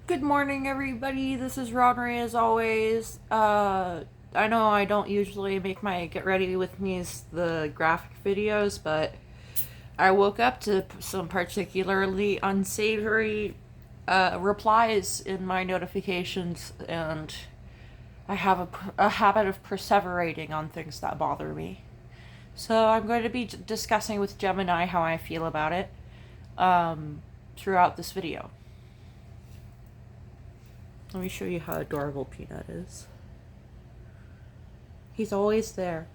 Good morning, everybody. This is Rodney, as always. I know I don't usually make my get ready with me's the graphic videos, but I woke up to some particularly unsavory replies in my notifications, and I have a habit of perseverating on things that bother me. So I'm going to be discussing with Gemini how I feel about it throughout this video. Let me show you how adorable Peanut is. He's always there.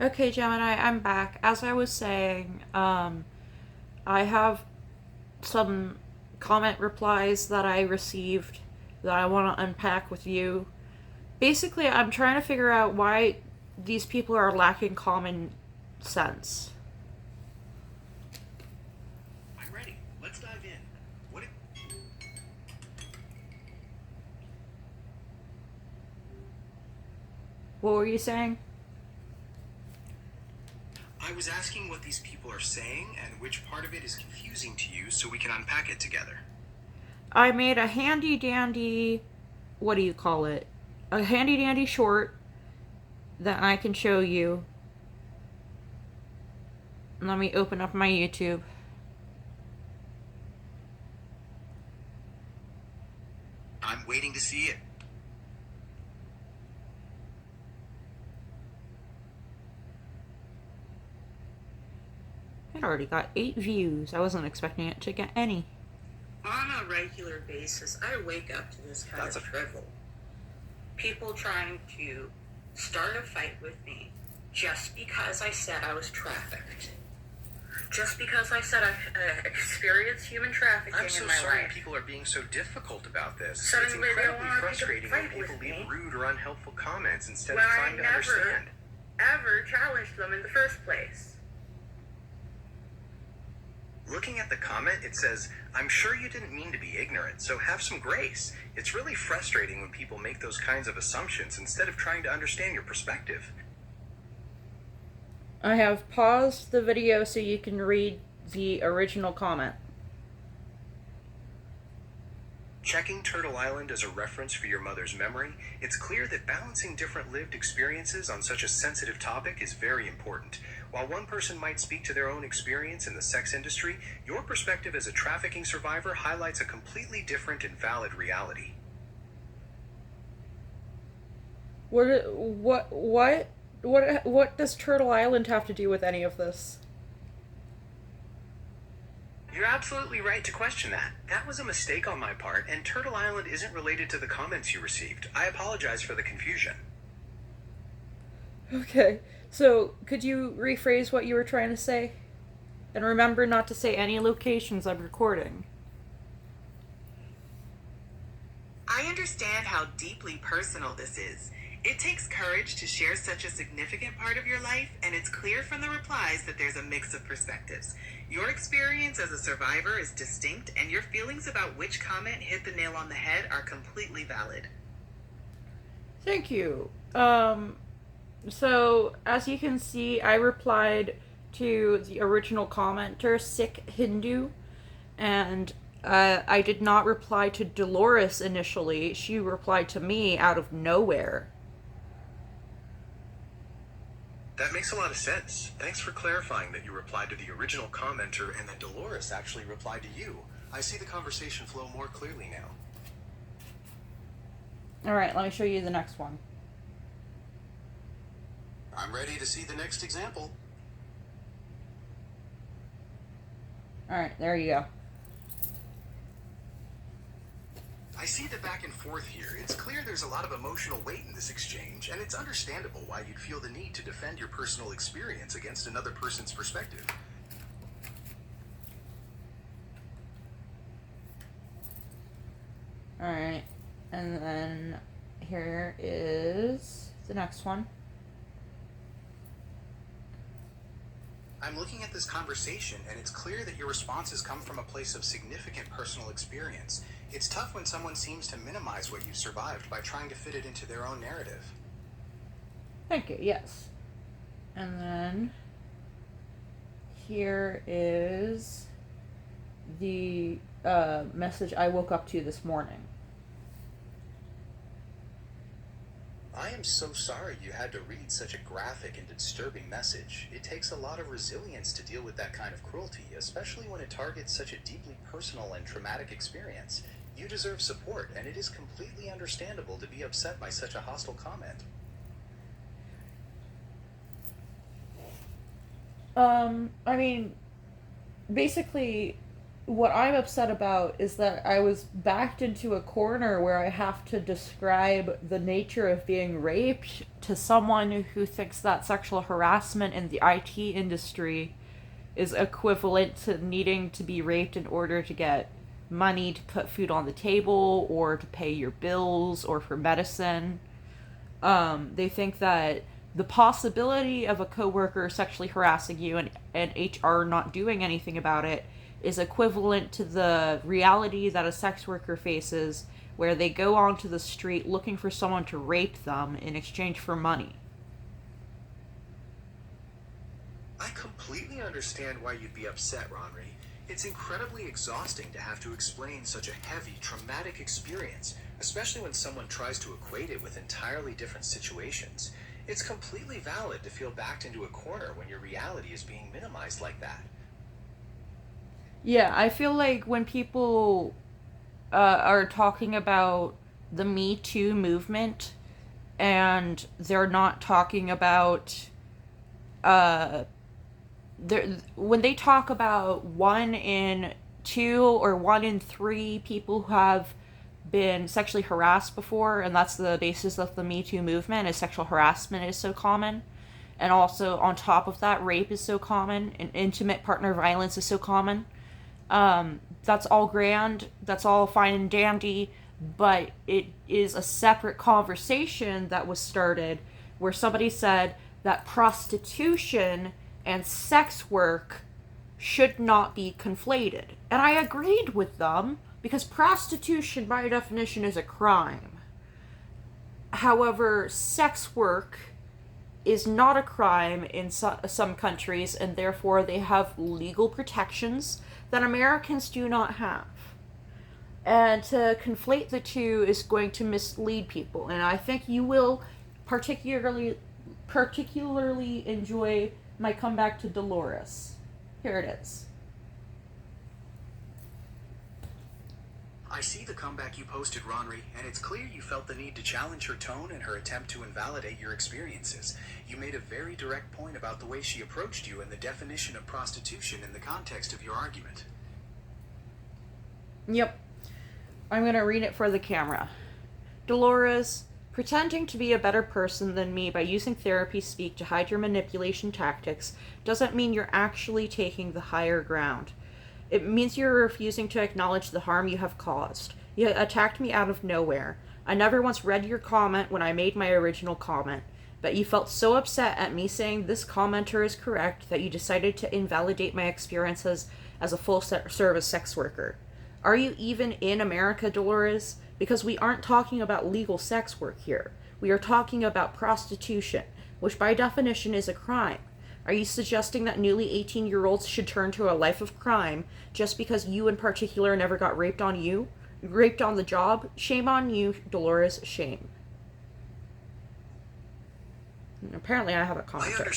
Okay, Gemini, I'm back. As I was saying, I have some comment replies that I received that I want to unpack with you. Basically, I'm trying to figure out why these people are lacking common sense. I'm ready. Let's dive in. What were you saying? I was asking what these people are saying and which part of it is confusing to you so we can unpack it together. I made a handy dandy, what do you call it? A handy dandy short that I can show you. Let me open up my YouTube. I'm waiting to see it. It already got 8 views. I wasn't expecting it to get any. On a regular basis, I wake up to this kind of drivel. People trying to start a fight with me just because I said I was trafficked. Just because I said I experienced human trafficking I'm so in my sorry life. people are being so difficult about this. Suddenly It's they don't incredibly wanna pick a frustrating when fight people with leave me. rude or unhelpful comments instead When of I trying to never- understand. Ever challenged them in the first place. Looking at the comment, it says, "I'm sure you didn't mean to be ignorant, so have some grace." It's really frustrating when people make those kinds of assumptions instead of trying to understand your perspective. I have paused the video so you can read the original comment. Checking Turtle Island as a reference for your mother's memory, it's clear that balancing different lived experiences on such a sensitive topic is very important. While one person might speak to their own experience in the sex industry, your perspective as a trafficking survivor highlights a completely different and valid reality. What does Turtle Island have to do with any of this? You're absolutely right to question that. That was a mistake on my part, and Turtle Island isn't related to the comments you received. I apologize for the confusion. Okay, so could you rephrase what you were trying to say? And remember not to say any locations I'm recording. I understand how deeply personal this is. It takes courage to share such a significant part of your life, and it's clear from the replies that there's a mix of perspectives. Your experience as a survivor is distinct, and your feelings about which comment hit the nail on the head are completely valid. Thank you. So as you can see, I replied to the original commenter, Sick Hindu, and I did not reply to Dolores initially. She replied to me out of nowhere. That makes a lot of sense. Thanks for clarifying that you replied to the original commenter and that Dolores actually replied to you. I see the conversation flow more clearly now. Alright, let me show you the next one. I'm ready to see the next example. Alright, there you go. I see the back and forth here. It's clear there's a lot of emotional weight in this exchange, and it's understandable why you'd feel the need to defend your personal experience against another person's perspective. Alright, and then here is the next one. I'm looking at this conversation, and it's clear that your responses come from a place of significant personal experience. It's tough when someone seems to minimize what you've survived by trying to fit it into their own narrative. Thank you, yes. And then here is the message I woke up to this morning. I am so sorry you had to read such a graphic and disturbing message. It takes a lot of resilience to deal with that kind of cruelty, especially when it targets such a deeply personal and traumatic experience. You deserve support, and it is completely understandable to be upset by such a hostile comment. I mean, basically, what I'm upset about is that I was backed into a corner where I have to describe the nature of being raped to someone who thinks that sexual harassment in the IT industry is equivalent to needing to be raped in order to get money to put food on the table or to pay your bills or for medicine. They think that the possibility of a coworker sexually harassing you and HR not doing anything about it is equivalent to the reality that a sex worker faces where they go onto the street looking for someone to rape them in exchange for money. I completely understand why you'd be upset, Ronry. It's incredibly exhausting to have to explain such a heavy, traumatic experience, especially when someone tries to equate it with entirely different situations. It's completely valid to feel backed into a corner when your reality is being minimized like that. Yeah, I feel like when people are talking about the Me Too movement and they're not talking about when they talk about 1 in 2 or 1 in 3 people who have been sexually harassed before, and that's the basis of the Me Too movement, is sexual harassment is so common. And also, on top of that, rape is so common, and intimate partner violence is so common. That's all grand, that's all fine and dandy, but it is a separate conversation that was started where somebody said that prostitution and sex work should not be conflated. And I agreed with them because prostitution, by definition, is a crime. However, sex work is not a crime in some countries, and therefore they have legal protections that Americans do not have. And to conflate the two is going to mislead people. And I think you will particularly enjoy my comeback to Dolores. Here it is. I see the comeback you posted, Ronry, and it's clear you felt the need to challenge her tone and her attempt to invalidate your experiences. You made a very direct point about the way she approached you and the definition of prostitution in the context of your argument. Yep. I'm going to read it for the camera. Dolores, pretending to be a better person than me by using therapy speak to hide your manipulation tactics doesn't mean you're actually taking the higher ground. It means you're refusing to acknowledge the harm you have caused. You attacked me out of nowhere. I never once read your comment when I made my original comment, but you felt so upset at me saying this commenter is correct that you decided to invalidate my experiences as a full-service sex worker. Are you even in America, Dolores? Because we aren't talking about legal sex work here. We are talking about prostitution, which by definition is a crime. Are you suggesting that newly 18-year-olds should turn to a life of crime just because you in particular never got raped on the job? Shame on you, Dolores, shame. And apparently I have a commentary.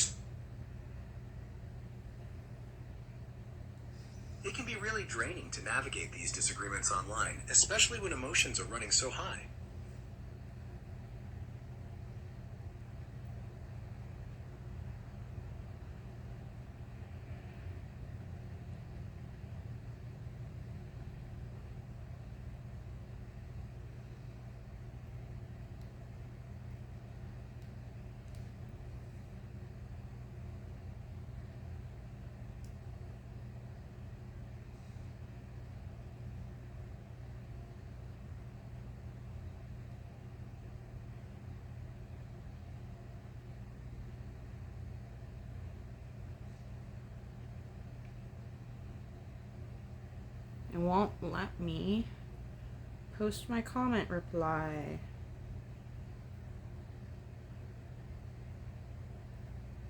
It can be really draining to navigate these disagreements online, especially when emotions are running so high. It won't let me Post my comment reply.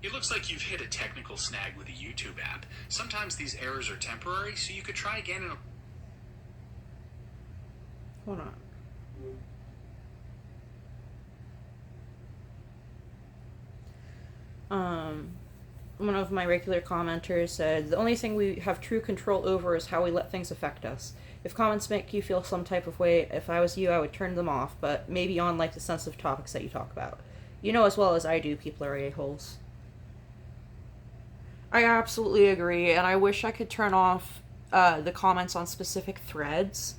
It looks like you've hit a technical snag with the YouTube app. Sometimes these errors are temporary, so you could try again in a... Hold on. One of my regular commenters said, the only thing we have true control over is how we let things affect us. If comments make you feel some type of way, if I was you, I would turn them off, but maybe on, like, the sensitive topics that you talk about. You know as well as I do, people are a-holes. I absolutely agree, and I wish I could turn off the comments on specific threads,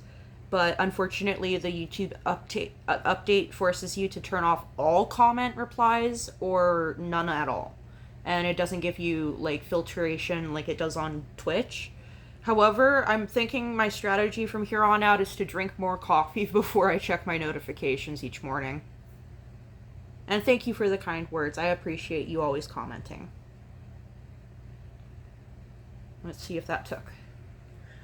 but unfortunately the YouTube update forces you to turn off all comment replies or none at all. And it doesn't give you, like, filtration like it does on Twitch. However, I'm thinking my strategy from here on out is to drink more coffee before I check my notifications each morning. And thank you for the kind words. I appreciate you always commenting. Let's see if that took.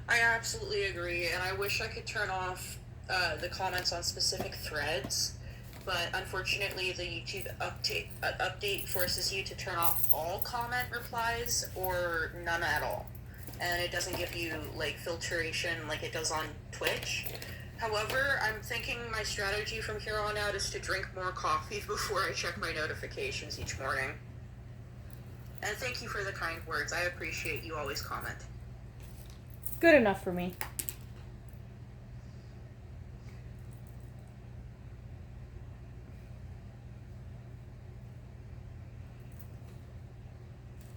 I absolutely agree, and I wish I could turn off the comments on specific threads, but unfortunately the YouTube update forces you to turn off all comment replies or none at all. And it doesn't give you, like, filtration like it does on Twitch. However, I'm thinking my strategy from here on out is to drink more coffee before I check my notifications each morning. And thank you for the kind words. I appreciate you always comment. Good enough for me.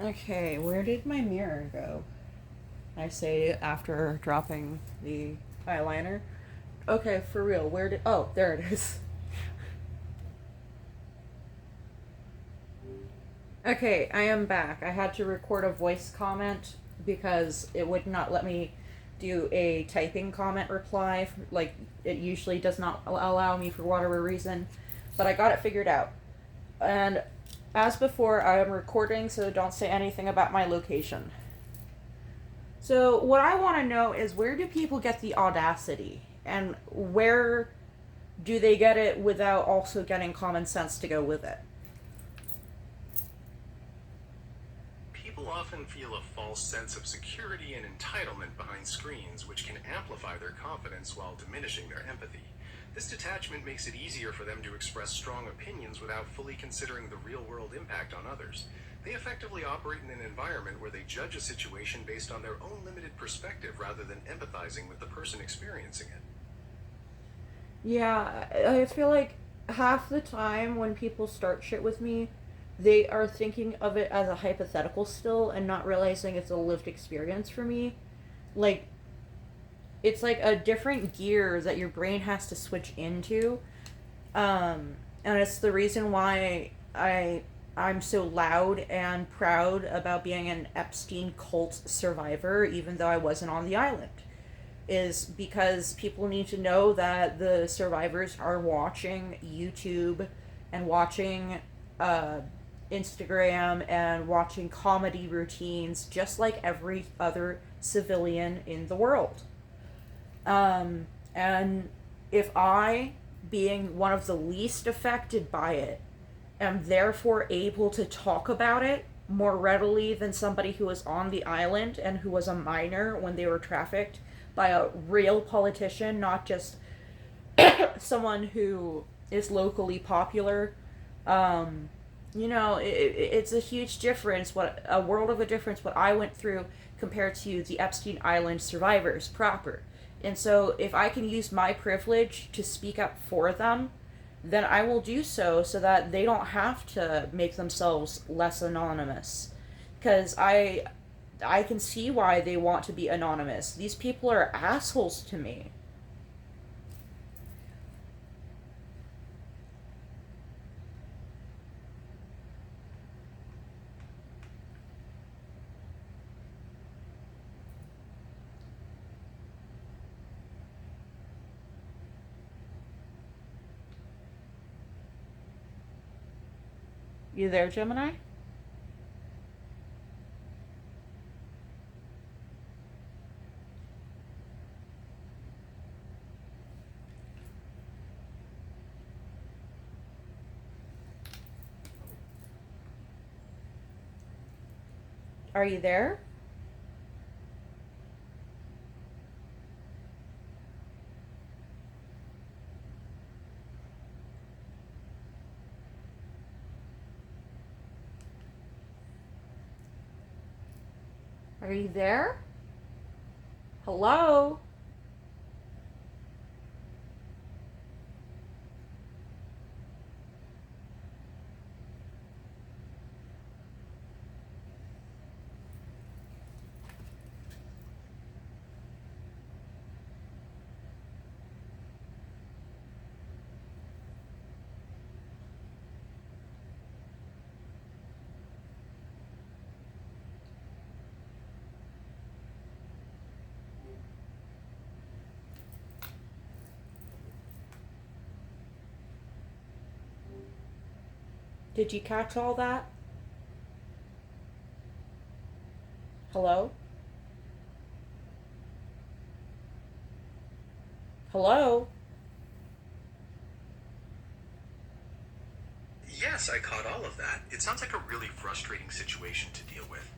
Okay, where did my mirror go? I say after dropping the eyeliner. Okay, for real, where did... Oh, there it is. Okay, I am back. I had to record a voice comment because it would not let me do a typing comment reply. Like, it usually does not allow me for whatever reason. But I got it figured out. And as before, I am recording, so don't say anything about my location. So what I want to know is, where do people get the audacity? And where do they get it without also getting common sense to go with it? People often feel a false sense of security and entitlement behind screens, which can amplify their confidence while diminishing their empathy. This detachment makes it easier for them to express strong opinions without fully considering the real-world impact on others. They effectively operate in an environment where they judge a situation based on their own limited perspective rather than empathizing with the person experiencing it. Yeah, I feel like half the time when people start shit with me, they are thinking of it as a hypothetical still and not realizing it's a lived experience for me. Like, it's like a different gear that your brain has to switch into. And it's the reason why I'm so loud and proud about being an Epstein cult survivor, even though I wasn't on the island. Is because people need to know that the survivors are watching YouTube and watching Instagram and watching comedy routines just like every other civilian in the world. And if I, being one of the least affected by it, am therefore able to talk about it more readily than somebody who was on the island and who was a minor when they were trafficked by a real politician, not just someone who is locally popular. You know, it's a huge difference, a world of a difference what I went through compared to the Epstein Island survivors proper. And so if I can use my privilege to speak up for them, then I will do so that they don't have to make themselves less anonymous. Because I can see why they want to be anonymous. These people are assholes to me. You there, Gemini? Are you there? Are you there? Hello? Did you catch all that? Hello? Hello? Yes, I caught all of that. It sounds like a really frustrating situation to deal with.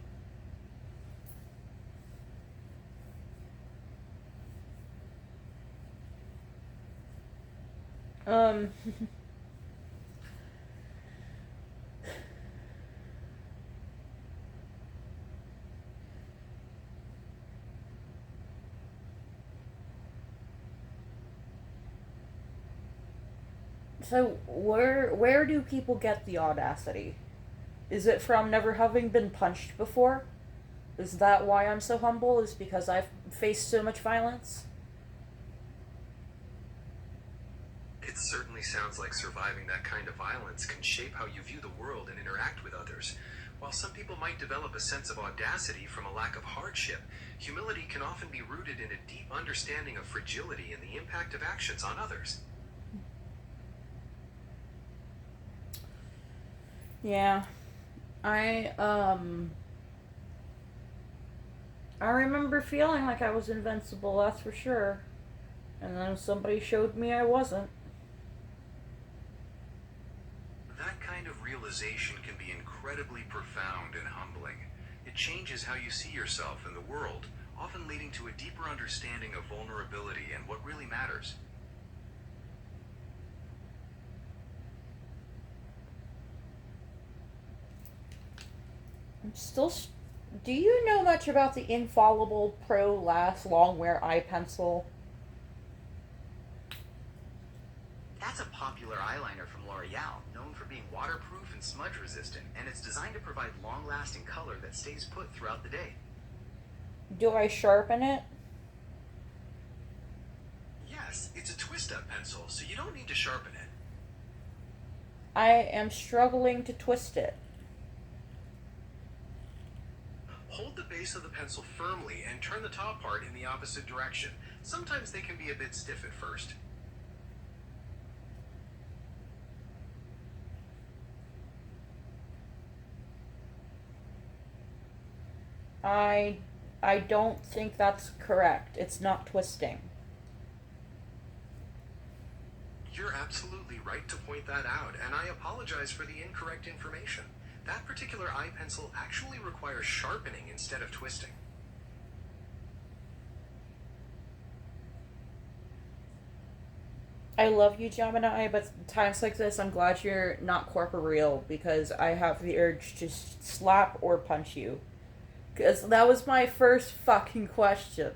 Um... So where do people get the audacity? Is it from never having been punched before? Is that why I'm so humble? Is because I've faced so much violence? It certainly sounds like surviving that kind of violence can shape how you view the world and interact with others. While some people might develop a sense of audacity from a lack of hardship, humility can often be rooted in a deep understanding of fragility and the impact of actions on others. Yeah. I remember feeling like I was invincible, that's for sure. And then somebody showed me I wasn't. That kind of realization can be incredibly profound and humbling. It changes how you see yourself and the world, often leading to a deeper understanding of vulnerability and what really matters. I'm still. Do you know much about the infallible Pro Last Long Wear eye pencil? That's a popular eyeliner from L'Oreal, known for being waterproof and smudge resistant, and it's designed to provide long-lasting color that stays put throughout the day. Do I sharpen it? Yes, it's a twist-up pencil, so you don't need to sharpen it. I am struggling to twist it. Hold the base of the pencil firmly and turn the top part in the opposite direction. Sometimes they can be a bit stiff at first. I don't think that's correct. It's not twisting. You're absolutely right to point that out, and I apologize for the incorrect information. That particular eye pencil actually requires sharpening instead of twisting. I love you, Gemini, but times like this, I'm glad you're not corporeal because I have the urge to slap or punch you. Because that was my first fucking question.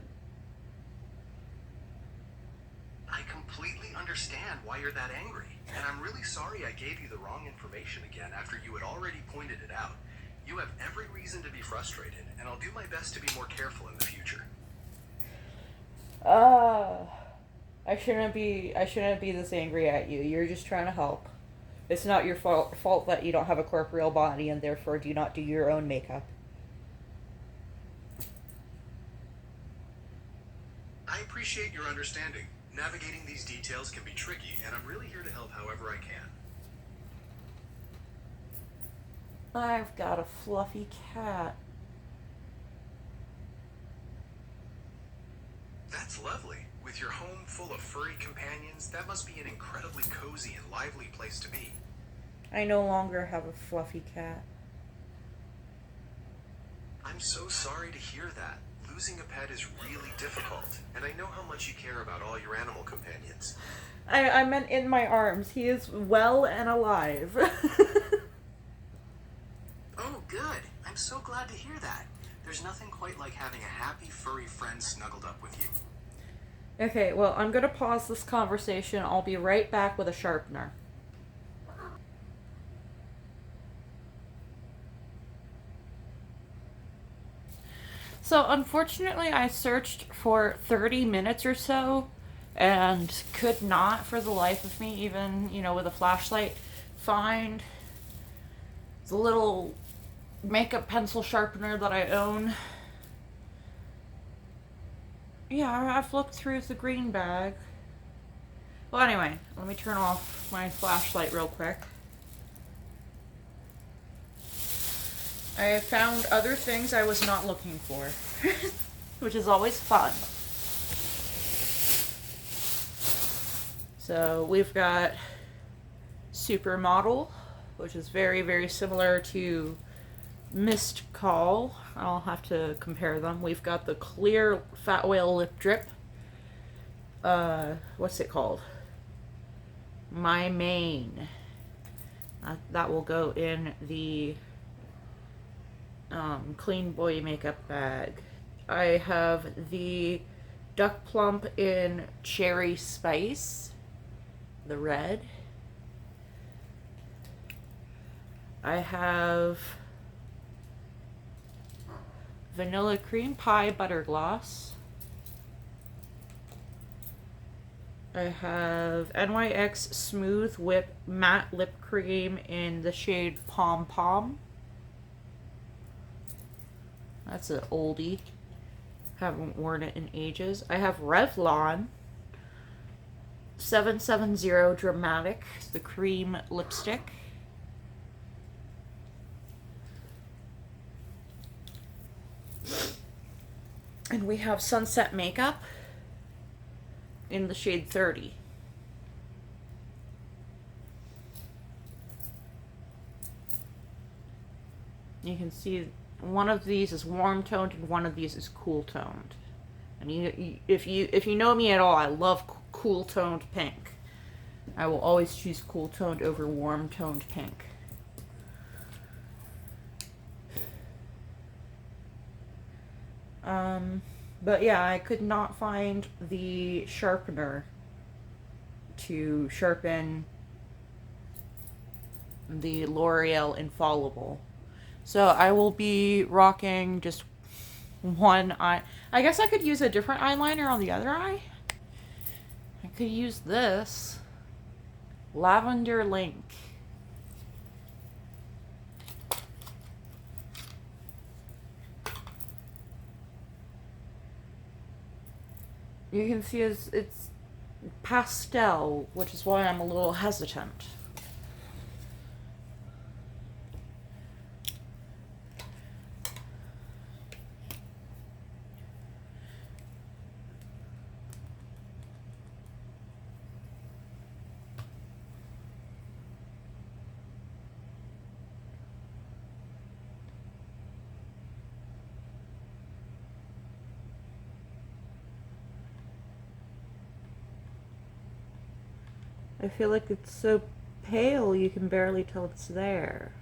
I completely understand why you're that angry, and I'm really sorry I gave you the wrong information again after you had already pointed it out. You have every reason to be frustrated, and I'll do my best to be more careful in the future. I shouldn't be this angry at you. You're just trying to help. It's not your fault that you don't have a corporeal body and therefore do not do your own makeup. I appreciate your understanding. Navigating these details can be tricky, and I'm really here to help however I can. I've got a fluffy cat. That's lovely. With your home full of furry companions, that must be an incredibly cozy and lively place to be. I no longer have a fluffy cat. I'm so sorry to hear that. Losing a pet is really difficult, and I know how much you care about all your animal companions. I meant in my arms. He is well and alive. Oh, good. I'm so glad to hear that. There's nothing quite like having a happy, furry friend snuggled up with you. Okay, well, I'm gonna pause this conversation. I'll be right back with a sharpener. So, unfortunately, I searched for 30 minutes or so and could not, for the life of me, even, with a flashlight, find the little makeup pencil sharpener that I own. Yeah, I've looked through the green bag. Well, anyway, let me turn off my flashlight real quick. I found other things I was not looking for, which is always fun. So we've got Supermodel, which is very, very similar to Mist Call. I'll have to compare them. We've got the clear Fat Whale Lip Drip. What's it called? My Main. That will go in the Clean Boy makeup bag. I have the Duck Plump in Cherry Spice, the red. I have Vanilla Cream Pie Butter Gloss. I have NYX Smooth Whip Matte Lip Cream in the shade Pom Pom. That's an oldie. Haven't worn it in ages. I have Revlon 770 Dramatic, the cream lipstick. And we have Sunset Makeup in the shade 30. You can see one of these is warm toned and one of these is cool toned. And if you know me at all, I love cool toned pink. I will always choose cool toned over warm toned pink. But yeah, I could not find the sharpener to sharpen the L'Oreal Infallible. So I will be rocking just one eye. I guess I could use a different eyeliner on the other eye. I could use this Lavender Link. You can see it's pastel, which is why I'm a little hesitant. I feel like it's so pale you can barely tell it's there.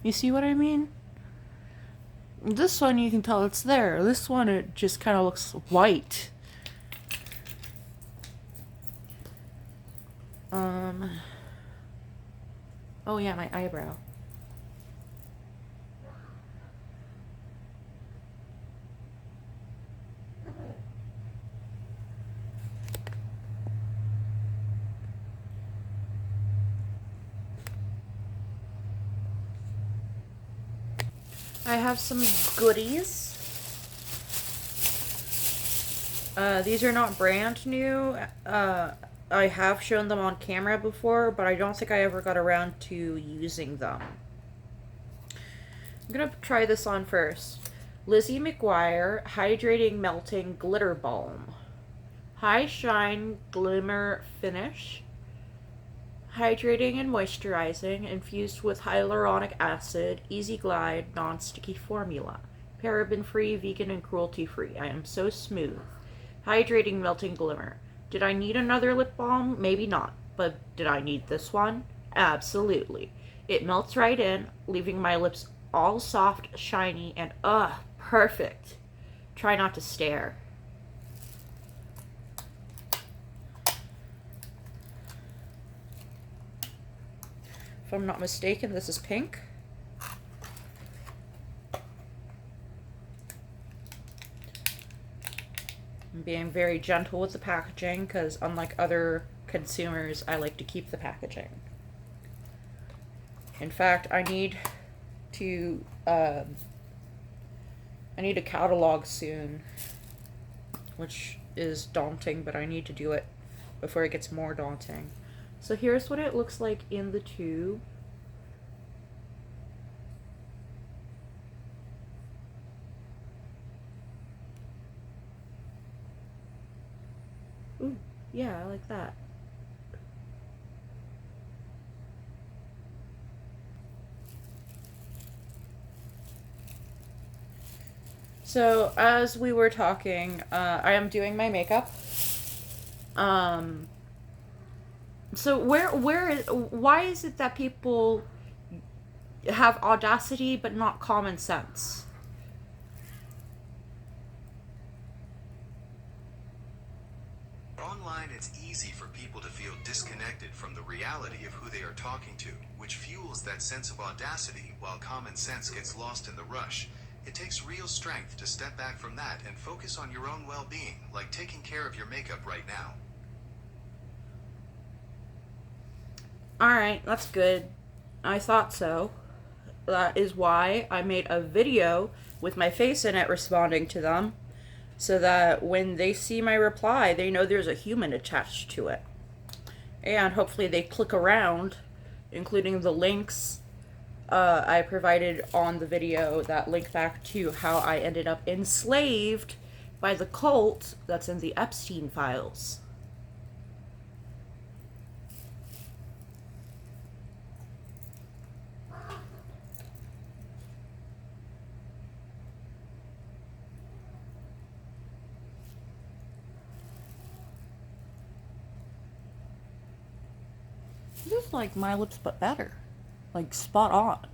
You see what I mean? This one you can tell it's there. This one it just kind of looks white. Oh yeah, my eyebrow. I have some goodies. These are not brand new. I have shown them on camera before, but I don't think I ever got around to using them. I'm gonna try this on first. Lizzie McGuire Hydrating Melting Glitter Balm. High Shine Glimmer Finish. Hydrating and moisturizing, infused with hyaluronic acid, easy glide, non-sticky formula. Paraben-free, vegan, and cruelty-free. I am so smooth. Hydrating melting glimmer. Did I need another lip balm? Maybe not. But did I need this one? Absolutely. It melts right in, leaving my lips all soft, shiny, and perfect. Try not to stare. If I'm not mistaken, this is pink. I'm being very gentle with the packaging because unlike other consumers, I like to keep the packaging. In fact, I need a catalog soon, which is daunting, but I need to do it before it gets more daunting. So here's what it looks like in the tube. Ooh, yeah, I like that. So as we were talking, I am doing my makeup. So why is it that people have audacity but not common sense? Online, it's easy for people to feel disconnected from the reality of who they are talking to, which fuels that sense of audacity while common sense gets lost in the rush. It takes real strength to step back from that and focus on your own well-being, like taking care of your makeup right now. Alright, that's good. I thought so. That is why I made a video with my face in it responding to them, so that when they see my reply, they know there's a human attached to it. And hopefully they click around, including the links I provided on the video that link back to how I ended up enslaved by the cult that's in the Epstein files. This is like my lips but better. Like spot on.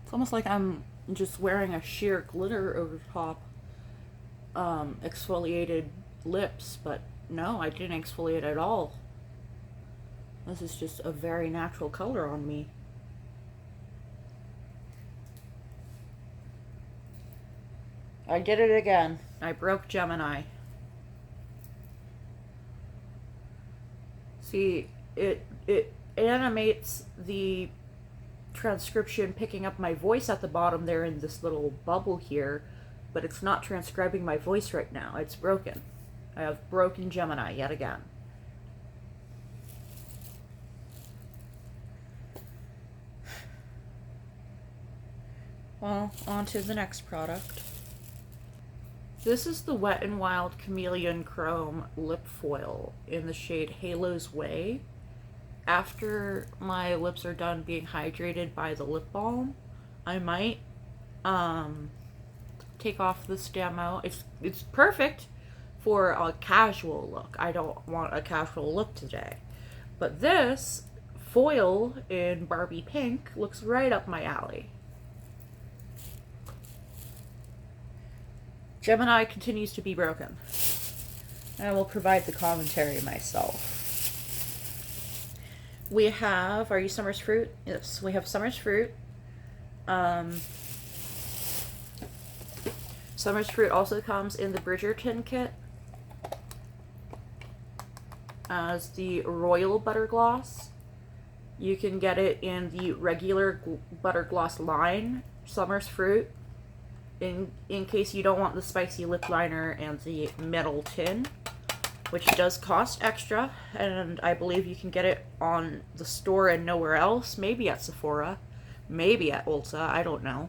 It's almost like I'm just wearing a sheer glitter over top exfoliated lips, but no, I didn't exfoliate at all. This is just a very natural color on me. I did it again. I broke Gemini. See, it animates the transcription picking up my voice at the bottom there in this little bubble here, but it's not transcribing my voice right now. It's broken. I have broken Gemini yet again. Well, on to the next product. This is the Wet n Wild Chameleon Chrome Lip Foil in the shade Halo's Way. After my lips are done being hydrated by the lip balm, I might take off this demo. It's perfect for a casual look. I don't want a casual look today. But this foil in Barbie Pink looks right up my alley. Gemini continues to be broken. I will provide the commentary myself. We have, are you Summer's Fruit? Yes, we have Summer's Fruit. Summer's Fruit also comes in the Bridgerton kit as the Royal Butter Gloss. You can get it in the regular Butter Gloss line. Summer's Fruit in case you don't want the spicy lip liner and the metal tin, which does cost extra, and I believe you can get it on the store and nowhere else. Maybe at Sephora, maybe at Ulta, I don't know.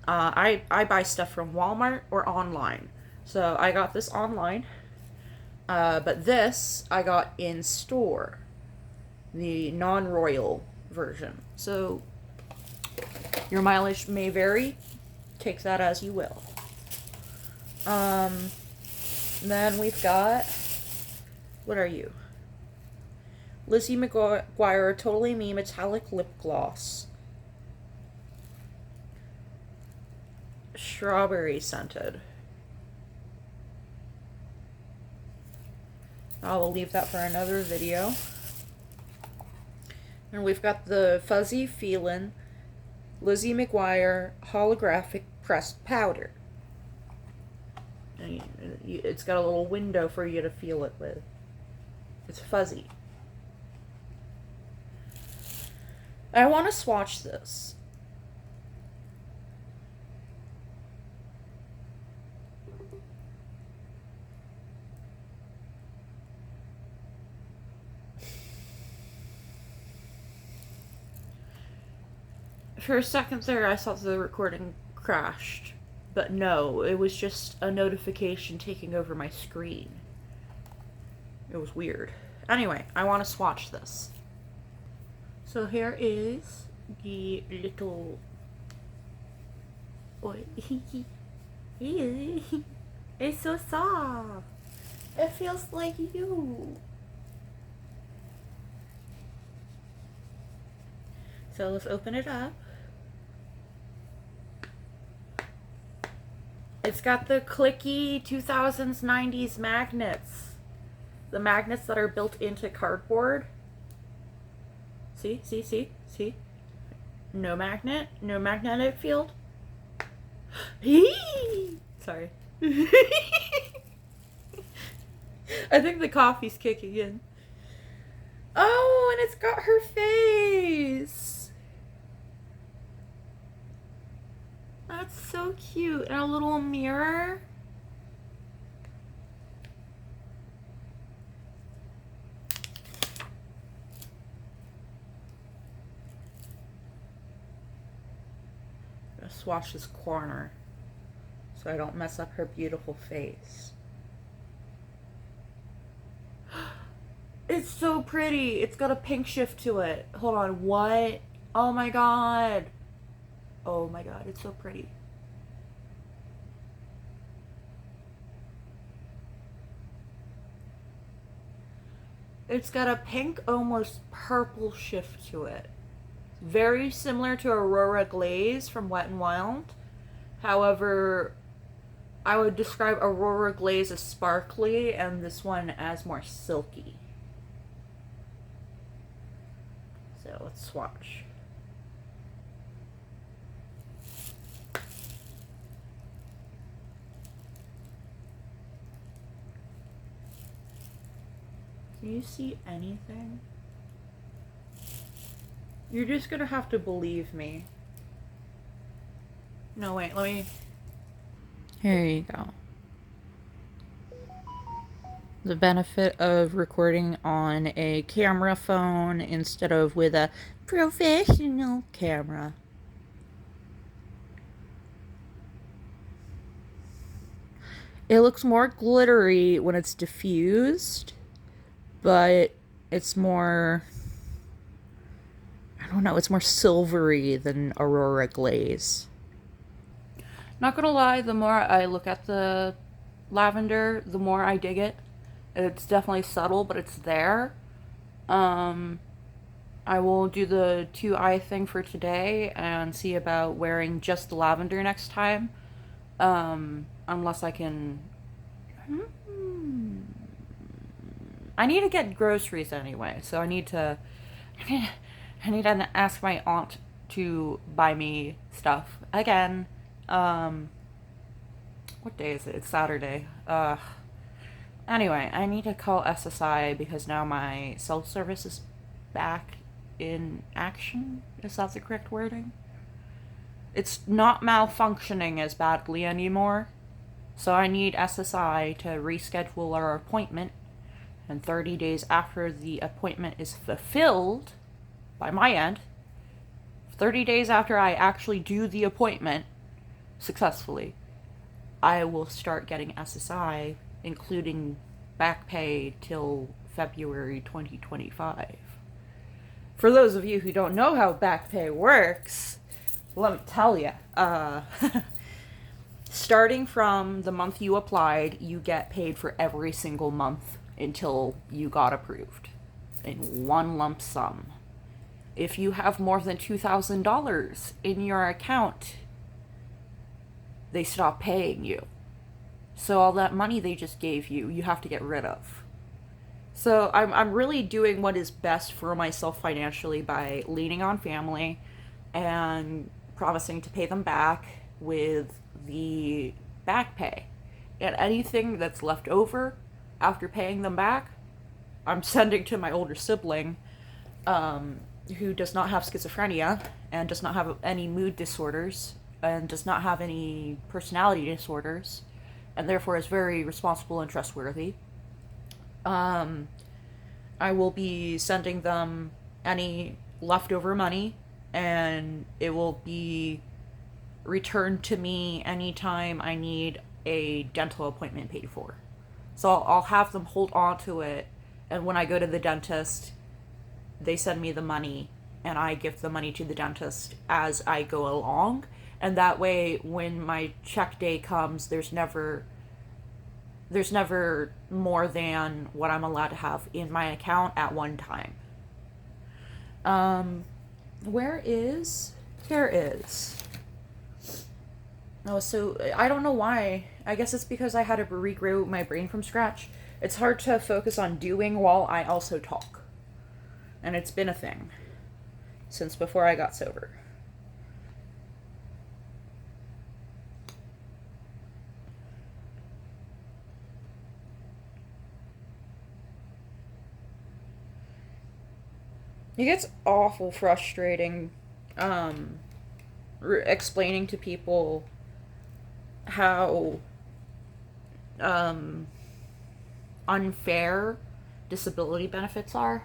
I buy stuff from Walmart or online. So I got this online, but this I got in store, the non-royal version. So your mileage may vary. Take that as you will. Then we've got, what are you? Lizzie McGuire Totally Me Metallic Lip Gloss. Strawberry scented. I will leave that for another video. And we've got the Fuzzy Feelin' Lizzie McGuire Holographic Pressed Powder. And it's got a little window for you to feel it with. It's fuzzy. I want to swatch this. For a second there, I thought the recording crashed. But no, it was just a notification taking over my screen. It was weird. Anyway, I want to swatch this. So here is the little... Oh, it's so soft. It feels like you. So let's open it up. It's got the clicky 2000s, 90s magnets. The magnets that are built into cardboard. See? No magnet, no magnetic field. Sorry. I think the coffee's kicking in. Oh, and it's got her face. That's so cute. And a little mirror. I'm gonna swatch this corner so I don't mess up her beautiful face. It's so pretty. It's got a pink shift to it. Hold on, what? Oh my god. Oh my god, it's so pretty. It's got a pink, almost purple shift to it. Very similar to Aurora Glaze from Wet n Wild. However, I would describe Aurora Glaze as sparkly and this one as more silky. So let's swatch. Can you see anything? You're just gonna have to believe me. No, wait, let me... Here you go. The benefit of recording on a camera phone instead of with a professional camera. It looks more glittery when it's diffused, but it's more, I don't know, it's more silvery than Aurora Glaze. Not gonna lie, the more I look at the lavender, the more I dig it. It's definitely subtle, but it's there. I will do the 2-eye thing for today and see about wearing just the lavender next time. Unless I can... I need to get groceries anyway, so I need to ask my aunt to buy me stuff again. What day is it? It's Saturday. Anyway, I need to call SSI because now my cell service is back in action. Is that the correct wording? It's not malfunctioning as badly anymore. So I need SSI to reschedule our appointment. And 30 days after the appointment is fulfilled, by my end, 30 days after I actually do the appointment successfully, I will start getting SSI, including back pay till February 2025. For those of you who don't know how back pay works, let me tell you. Starting from the month you applied, you get paid for every single month until you got approved in one lump sum. If you have more than $2,000 in your account, they stop paying you. So all that money they just gave you, you have to get rid of. So I'm really doing what is best for myself financially by leaning on family and promising to pay them back with the back pay. And anything that's left over after paying them back, I'm sending to my older sibling, who does not have schizophrenia and does not have any mood disorders and does not have any personality disorders and therefore is very responsible and trustworthy. I will be sending them any leftover money, and it will be returned to me anytime I need a dental appointment paid for. So I'll have them hold on to it, and when I go to the dentist, they send me the money, and I give the money to the dentist as I go along. And that way, when my check day comes, there's never more than what I'm allowed to have in my account at one time. Here is. Oh, so I don't know why. I guess it's because I had to regrow my brain from scratch. It's hard to focus on doing while I also talk. And it's been a thing since before I got sober. It gets awful frustrating explaining to people how unfair disability benefits are.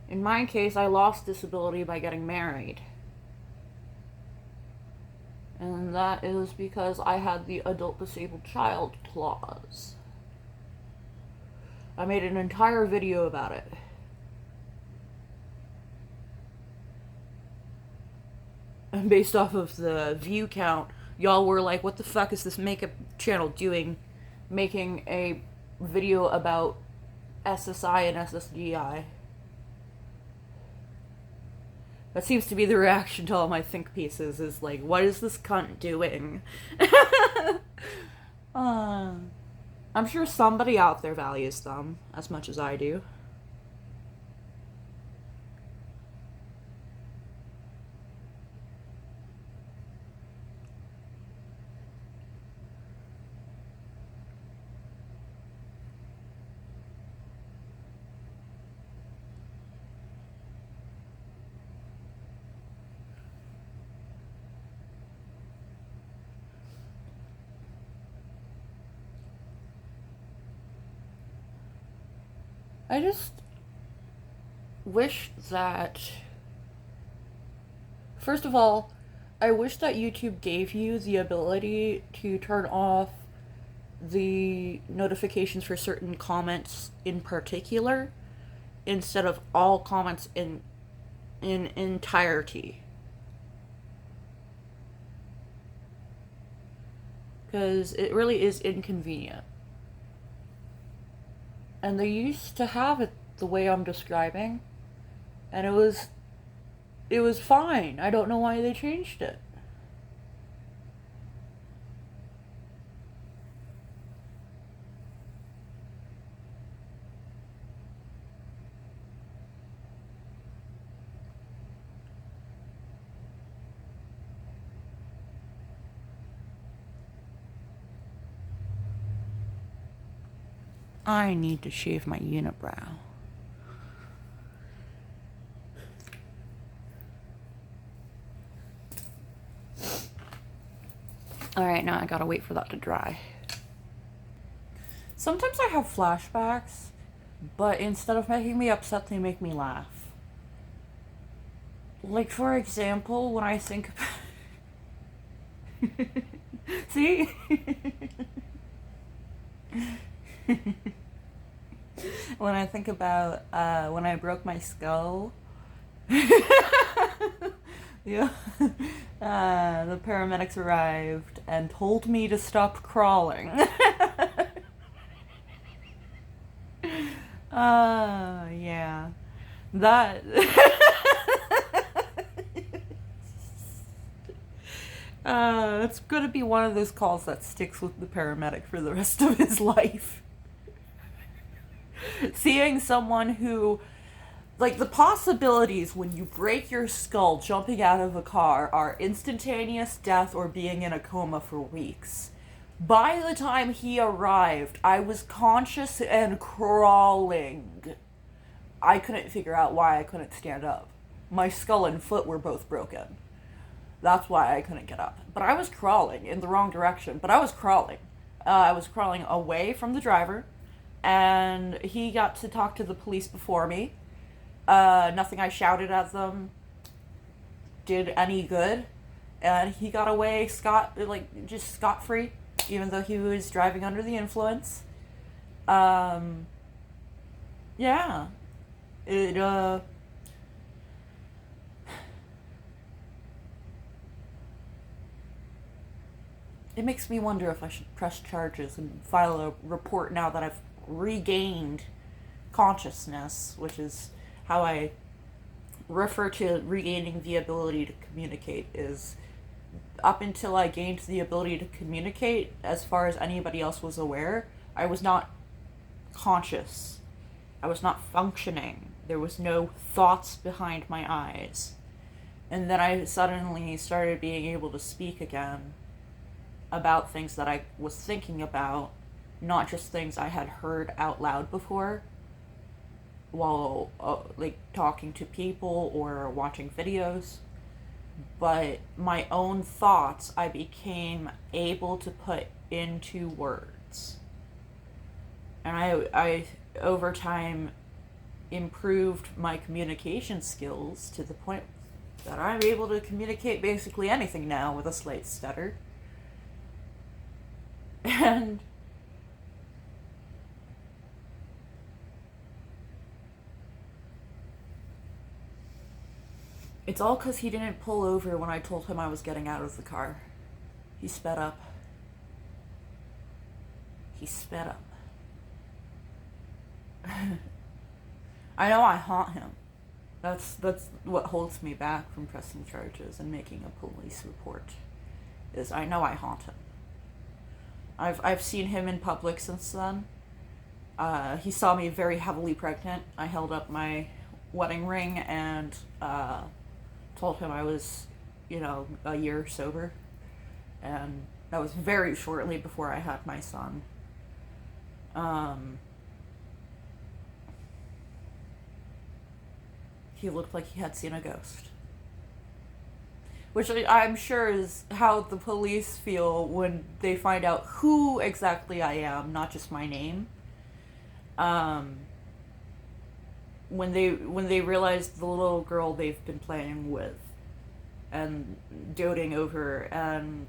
In my case, I lost disability by getting married. And that is because I had the adult disabled child clause. I made an entire video about it. And based off of the view count, y'all were like, what the fuck is this makeup channel doing? Making a video about SSI and SSDI. That seems to be the reaction to all my think pieces, is like, what is this cunt doing? I'm sure somebody out there values them as much as I do. I just wish that, first of all, I wish that YouTube gave you the ability to turn off the notifications for certain comments in particular, instead of all comments in entirety. Because it really is inconvenient. And they used to have it the way I'm describing, and it was fine. I don't know why they changed it. I need to shave my unibrow. Alright, now I gotta wait for that to dry. Sometimes I have flashbacks, but instead of making me upset, they make me laugh. Like, for example, when I think about... See? When I think about when I broke my skull, yeah, the paramedics arrived and told me to stop crawling. Yeah, that. It's gonna be one of those calls that sticks with the paramedic for the rest of his life. Seeing someone who, like, the possibilities when you break your skull jumping out of a car are instantaneous death or being in a coma for weeks. By the time he arrived, I was conscious and crawling. I couldn't figure out why I couldn't stand up. My skull and foot were both broken. That's why I couldn't get up. But I was crawling in the wrong direction. But I was crawling. I was crawling away from the driver. And he got to talk to the police before me. Nothing I shouted at them did any good. And he got away just scot-free. Even though he was driving under the influence. Yeah. It makes me wonder if I should press charges and file a report now that I've regained consciousness, which is how I refer to regaining the ability to communicate. Is up until I gained the ability to communicate, as far as anybody else was aware, I was not conscious. I was not functioning. There was no thoughts behind my eyes. And then I suddenly started being able to speak again about things that I was thinking about, not just things I had heard out loud before while talking to people or watching videos, but my own thoughts I became able to put into words. And I over time improved my communication skills to the point that I'm able to communicate basically anything now with a slight stutter. And it's all because he didn't pull over when I told him I was getting out of the car. He sped up. He sped up. I know I haunt him. That's what holds me back from pressing charges and making a police report. Is I know I haunt him. I've seen him in public since then. He saw me very heavily pregnant. I held up my wedding ring and told him I was, a year sober. And that was very shortly before I had my son. He looked like he had seen a ghost. Which I'm sure is how the police feel when they find out who exactly I am, not just my name. When they realize the little girl they've been playing with and doting over, and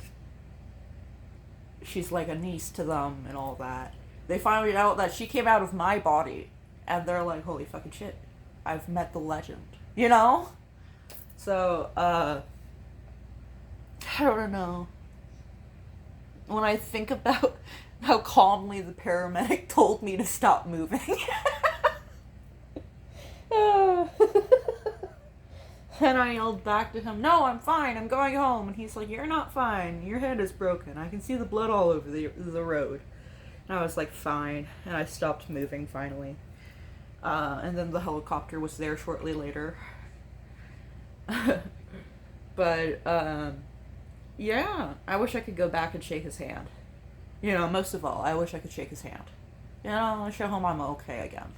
she's like a niece to them and all that. They find out that she came out of my body, and they're like, holy fucking shit, I've met the legend, So, I don't know. When I think about how calmly the paramedic told me to stop moving. And I yelled back to him, no, I'm fine, I'm going home. And he's like, you're not fine, your head is broken. I can see the blood all over the road. And I was like, fine. And I stopped moving finally. And then the helicopter was there shortly later. But, yeah, I wish I could go back and shake his hand. Most of all, I wish I could shake his hand. I show him I'm okay again.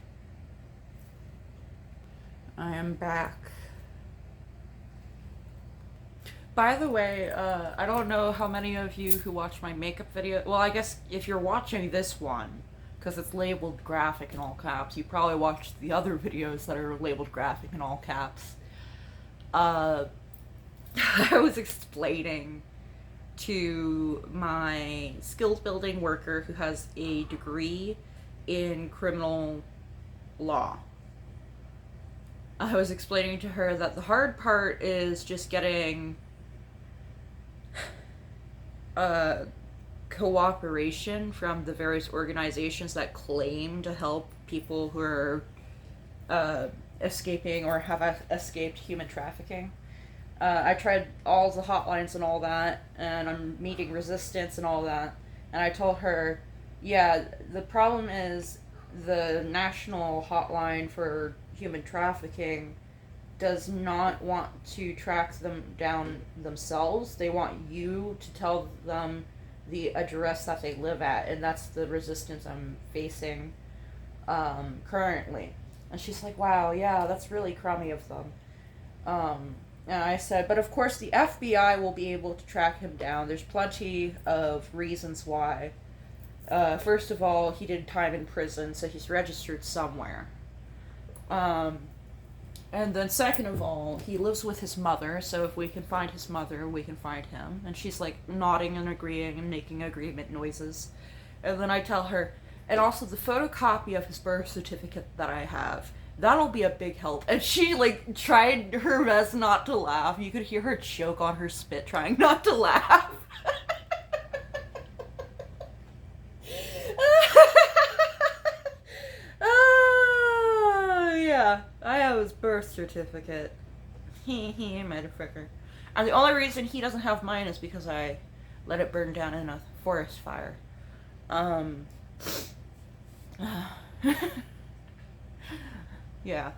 I am back. By the way, I don't know how many of you who watch my makeup video. Well, I guess if you're watching this one, because it's labeled graphic in all caps, you probably watched the other videos that are labeled graphic in all caps. I was explaining to my skills building worker who has a degree in criminal law. I was explaining to her that the hard part is just getting cooperation from the various organizations that claim to help people who are escaping or have escaped human trafficking. I tried all the hotlines and all that, and I'm meeting resistance and all that. And I told her, yeah, the problem is the national hotline for human trafficking does not want to track them down themselves. They want you to tell them the address that they live at, and that's the resistance I'm facing currently. And she's like, wow, yeah, that's really crummy of them. And I said, but of course the FBI will be able to track him down. There's plenty of reasons why. First of all, he did time in prison, so he's registered somewhere. And then second of all, he lives with his mother, so if we can find his mother, we can find him. And she's like nodding and agreeing and making agreement noises. And then I tell her, and also the photocopy of his birth certificate that I have, that'll be a big help. And she like tried her best not to laugh. You could hear her choke on her spit trying not to laugh. Yeah, I have his birth certificate. He motherfucker. And the only reason he doesn't have mine is because I let it burn down in a forest fire. Yeah.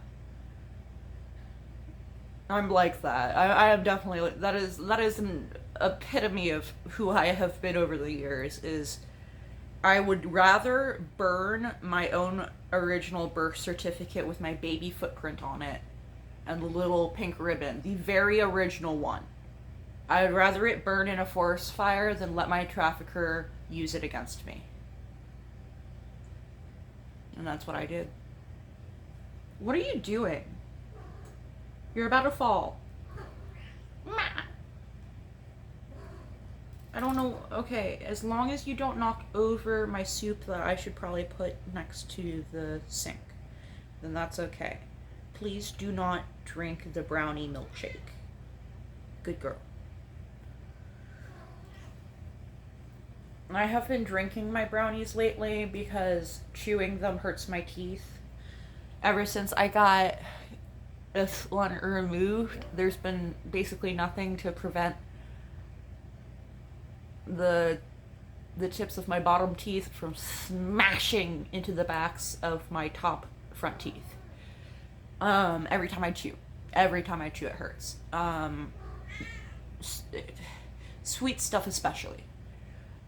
I'm like that. I am definitely, that is an epitome of who I have been over the years, is I would rather burn my own original birth certificate with my baby footprint on it and the little pink ribbon, the very original one. I would rather it burn in a forest fire than let my trafficker use it against me. And that's what I did. What are you doing? You're about to fall. I don't know. Okay, as long as you don't knock over my soup that I should probably put next to the sink, then that's okay. Please do not drink the brownie milkshake. Good girl. I have been drinking my brownies lately because chewing them hurts my teeth. Ever since I got this one removed, there's been basically nothing to prevent the tips of my bottom teeth from smashing into the backs of my top front teeth. Every time I chew it hurts. Sweet stuff especially.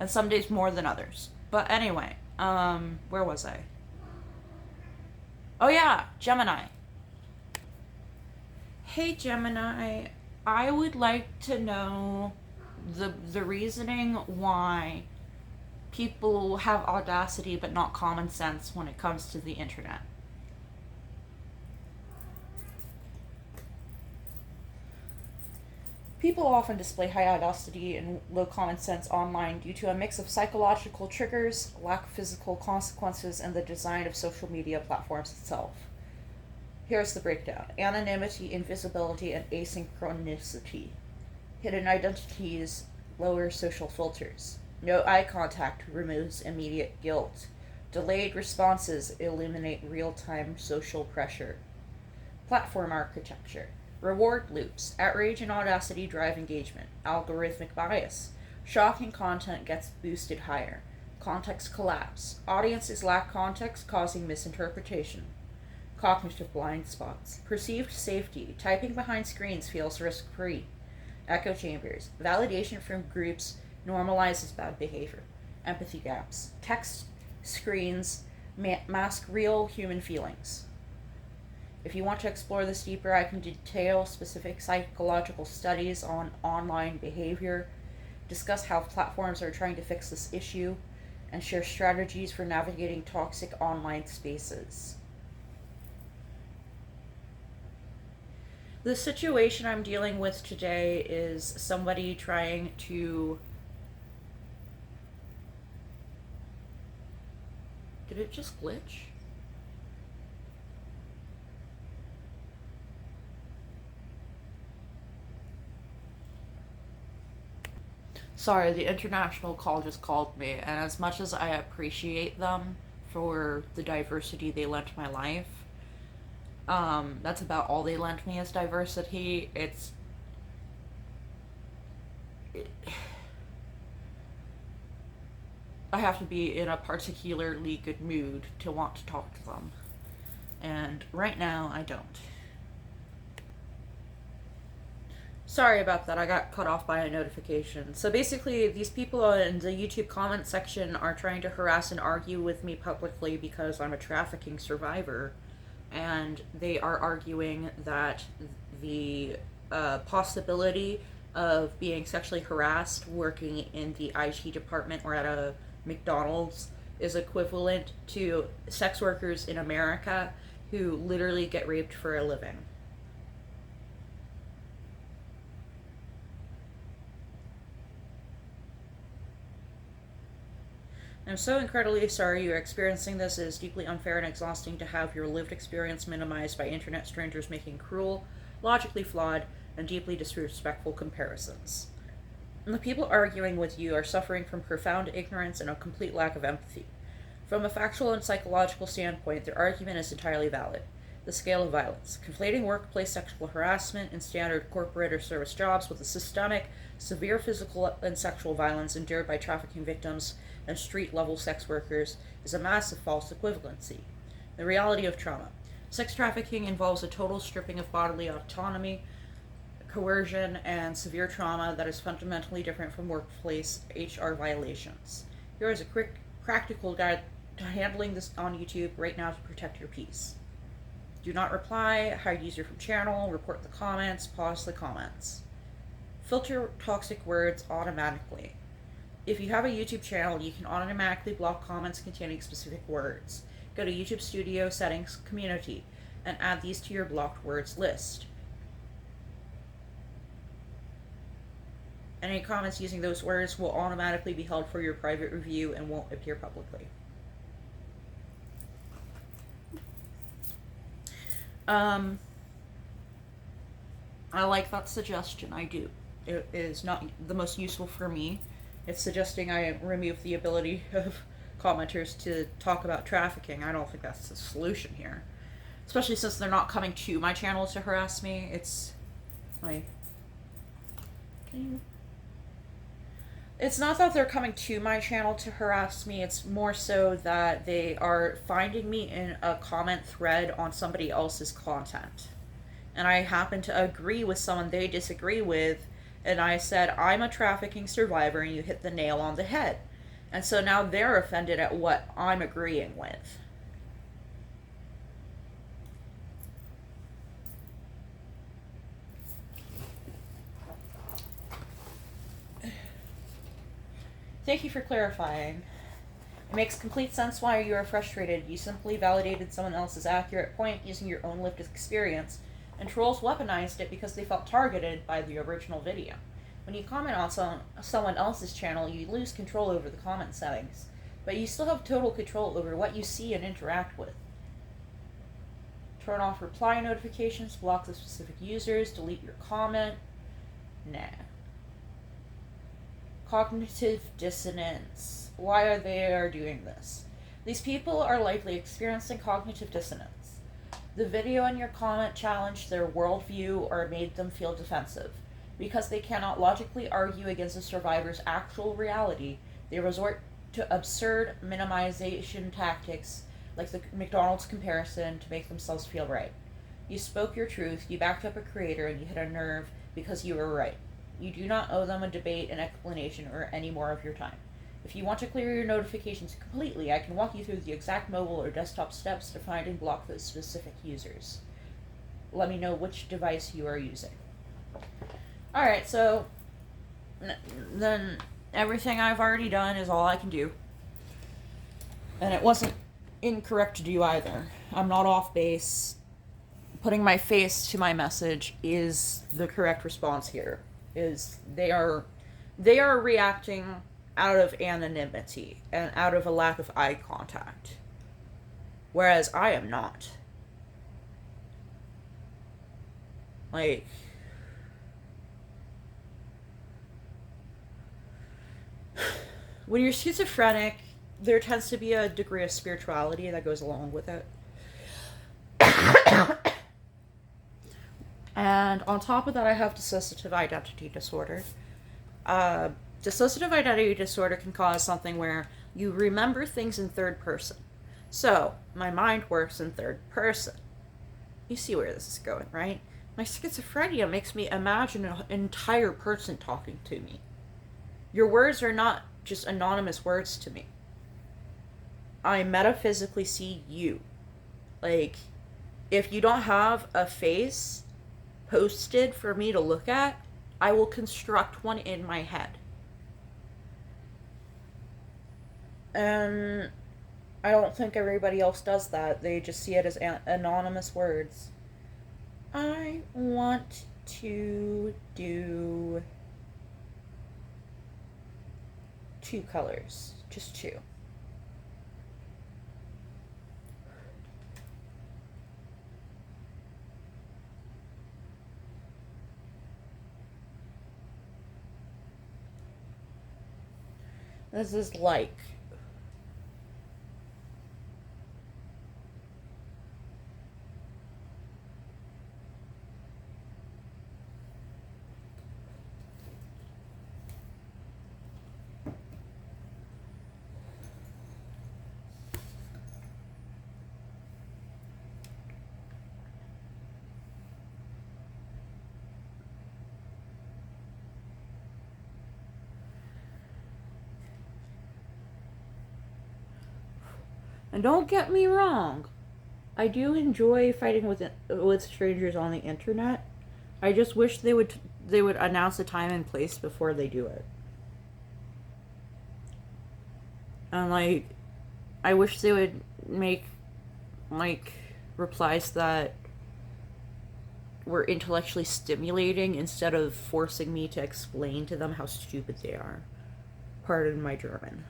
And some days more than others. But anyway, where was I? Oh yeah, Gemini. Hey Gemini, I would like to know the reasoning why people have audacity but not common sense when it comes to the internet. People often display high audacity and low common sense online due to a mix of psychological triggers, lack of physical consequences, and the design of social media platforms itself. Here's the breakdown. Anonymity, invisibility, and asynchronicity. Hidden identities lower social filters. No eye contact removes immediate guilt. Delayed responses eliminate real-time social pressure. Platform architecture. Reward loops. Outrage and audacity drive engagement. Algorithmic bias. Shocking content gets boosted higher. Context collapse. Audiences lack context, causing misinterpretation. Cognitive blind spots. Perceived safety. Typing behind screens feels risk-free. Echo chambers. Validation from groups normalizes bad behavior. Empathy gaps. Text screens mask real human feelings. If you want to explore this deeper, I can detail specific psychological studies on online behavior, discuss how platforms are trying to fix this issue, and share strategies for navigating toxic online spaces. The situation I'm dealing with today is somebody trying to... Did it just glitch? Sorry, the international call just called me, and as much as I appreciate them for the diversity they lent my life, that's about all they lent me is diversity. I have to be in a particularly good mood to want to talk to them, and right now I don't. Sorry about that, I got cut off by a notification. So basically, these people in the YouTube comment section are trying to harass and argue with me publicly because I'm a trafficking survivor. And they are arguing that the possibility of being sexually harassed working in the IT department or at a McDonald's is equivalent to sex workers in America who literally get raped for a living. I'm so incredibly sorry you're experiencing this. It is deeply unfair and exhausting to have your lived experience minimized by internet strangers making cruel, logically flawed, and deeply disrespectful comparisons. And the people arguing with you are suffering from profound ignorance and a complete lack of empathy. From a factual and psychological standpoint, their argument is entirely valid. The scale of violence. Conflating workplace sexual harassment in standard corporate or service jobs with the systemic, severe physical and sexual violence endured by trafficking victims and street-level sex workers is a massive false equivalency. The reality of trauma. Sex trafficking involves a total stripping of bodily autonomy, coercion, and severe trauma that is fundamentally different from workplace HR violations. Here is a quick, practical guide to handling this on YouTube right now to protect your peace. Do not reply, hide user from channel, report the comments, pause the comments. Filter toxic words automatically. If you have a YouTube channel, you can automatically block comments containing specific words. Go to YouTube Studio, Settings, Community, and add these to your blocked words list. Any comments using those words will automatically be held for your private review and won't appear publicly. I like that suggestion, I do. It is not the most useful for me. It's suggesting I remove the ability of commenters to talk about trafficking. I don't think that's the solution here. Especially since they're not coming to my channel to harass me. It's like... It's not that they're coming to my channel to harass me, it's more so that they are finding me in a comment thread on somebody else's content. And I happen to agree with someone they disagree with, and I said, I'm a trafficking survivor, and you hit the nail on the head. And so now they're offended at what I'm agreeing with. Thank you for clarifying. It makes complete sense why you are frustrated. You simply validated someone else's accurate point using your own lived experience, and trolls weaponized it because they felt targeted by the original video. When you comment on someone else's channel, you lose control over the comment settings, but you still have total control over what you see and interact with. Turn off reply notifications, block the specific users, delete your comment. Nah. Cognitive dissonance. Why are they doing this? These people are likely experiencing cognitive dissonance. The video and your comment challenged their worldview or made them feel defensive. Because they cannot logically argue against the survivor's actual reality, they resort to absurd minimization tactics like the McDonald's comparison to make themselves feel right. You spoke your truth, you backed up a creator, and you hit a nerve because you were right. You do not owe them a debate, an explanation, or any more of your time. If you want to clear your notifications completely, I can walk you through the exact mobile or desktop steps to find and block those specific users. Let me know which device you are using. Alright, so then everything I've already done is all I can do. And it wasn't incorrect to do either. I'm not off base. Putting my face to my message is the correct response here. They are reacting out of anonymity and out of a lack of eye contact. Whereas I am not. Like, when you're schizophrenic, there tends to be a degree of spirituality that goes along with it. And on top of that, I have dissociative identity disorder. Dissociative identity disorder can cause something where you remember things in third person. So, my mind works in third person. You see where this is going, right? My schizophrenia makes me imagine an entire person talking to me. Your words are not just anonymous words to me. I metaphysically see you. Like, if you don't have a face posted for me to look at, I will construct one in my head. And I don't think everybody else does that. They just see it as anonymous words. I want to do 2 colors. Just 2. This is like. And don't get me wrong, I do enjoy fighting with strangers on the internet. I just wish they would announce a time and place before they do it. And like, I wish they would make like replies that were intellectually stimulating instead of forcing me to explain to them how stupid they are. Pardon my German.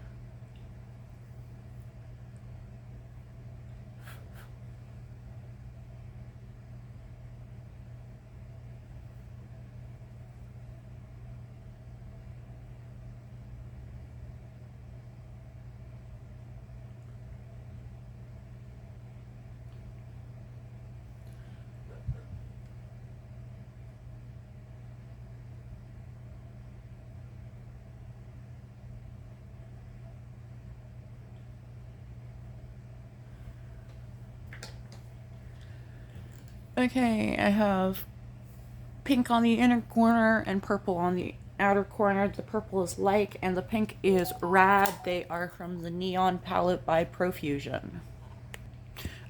Okay, I have pink on the inner corner and purple on the outer corner. The purple is like, and the pink is rad. They are from the Neon palette by Profusion.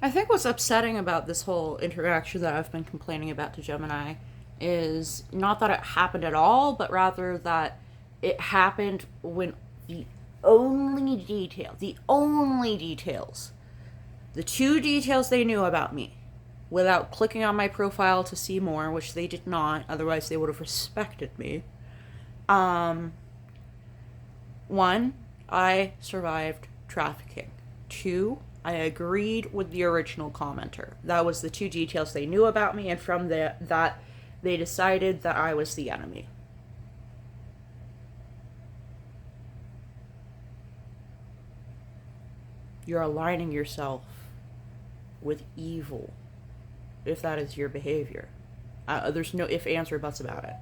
I think what's upsetting about this whole interaction that I've been complaining about to Gemini is not that it happened at all, but rather that it happened when the two details they knew about me, without clicking on my profile to see more, which they did not, otherwise they would have respected me. 1, I survived trafficking. 2, I agreed with the original commenter. That was the 2 details they knew about me, and from that, they decided that I was the enemy. You're aligning yourself with evil if that is your behavior. There's no if, ands, or buts about it.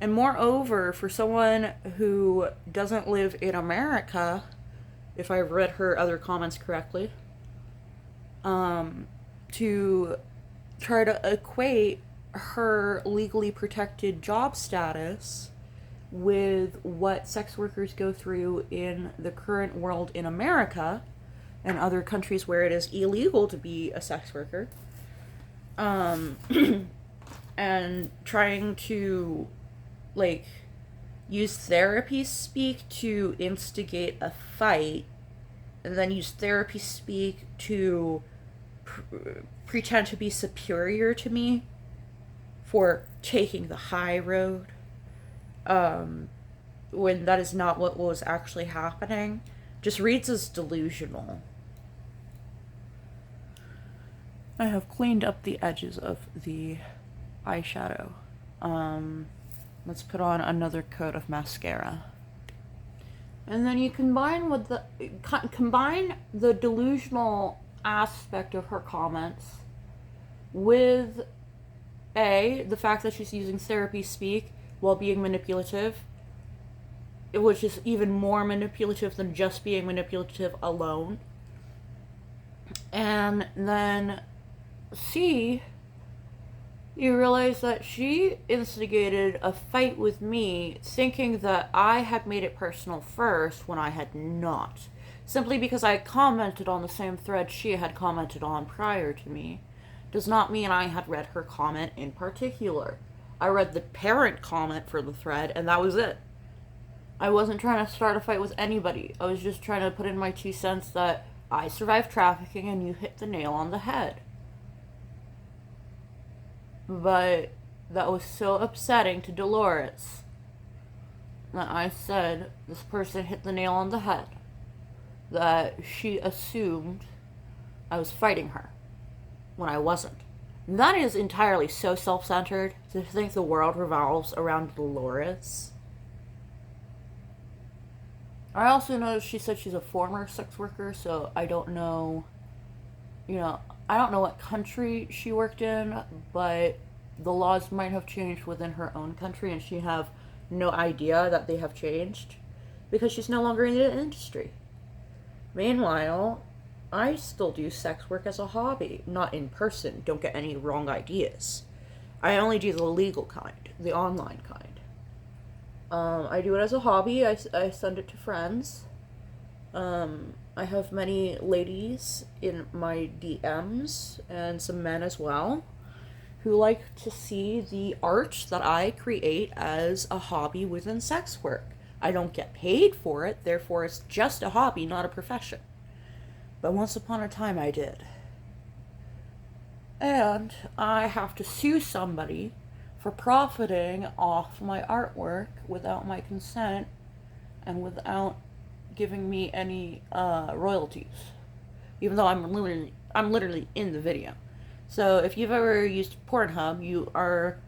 And moreover, for someone who doesn't live in America, if I've read her other comments correctly, to try to equate her legally protected job status with what sex workers go through in the current world in America and other countries where it is illegal to be a sex worker, and trying to, like, use therapy speak to instigate a fight, and then use therapy speak to pretend to be superior to me for taking the high road, when that is not what was actually happening, just reads as delusional. I have cleaned up the edges of the eyeshadow. Let's put on another coat of mascara. And then you combine the delusional aspect of her comments with the fact that she's using therapy speak while being manipulative, which is even more manipulative than just being manipulative alone. And then C, you realize that she instigated a fight with me, thinking that I had made it personal first when I had not. Simply because I commented on the same thread she had commented on prior to me does not mean I had read her comment in particular. I read the parent comment for the thread, and that was it. I wasn't trying to start a fight with anybody. I was just trying to put in my 2 cents that I survived trafficking and you hit the nail on the head. But that was so upsetting to Dolores that I said this person hit the nail on the head, that she assumed I was fighting her when I wasn't. And that is entirely so self-centered to think the world revolves around Dolores. I also noticed she said she's a former sex worker, so I don't know, I don't know what country she worked in, but the laws might have changed within her own country and she have no idea that they have changed because she's no longer in the industry. Meanwhile, I still do sex work as a hobby, not in person. Don't get any wrong ideas. I only do the legal kind, the online kind. I do it as a hobby. I send it to friends. I have many ladies in my DMs and some men as well who like to see the art that I create as a hobby within sex work. I don't get paid for it, therefore it's just a hobby, not a profession. But once upon a time I did. And I have to sue somebody for profiting off my artwork without my consent and without giving me any royalties, even though I'm literally in the video. So if you've ever used Pornhub, you are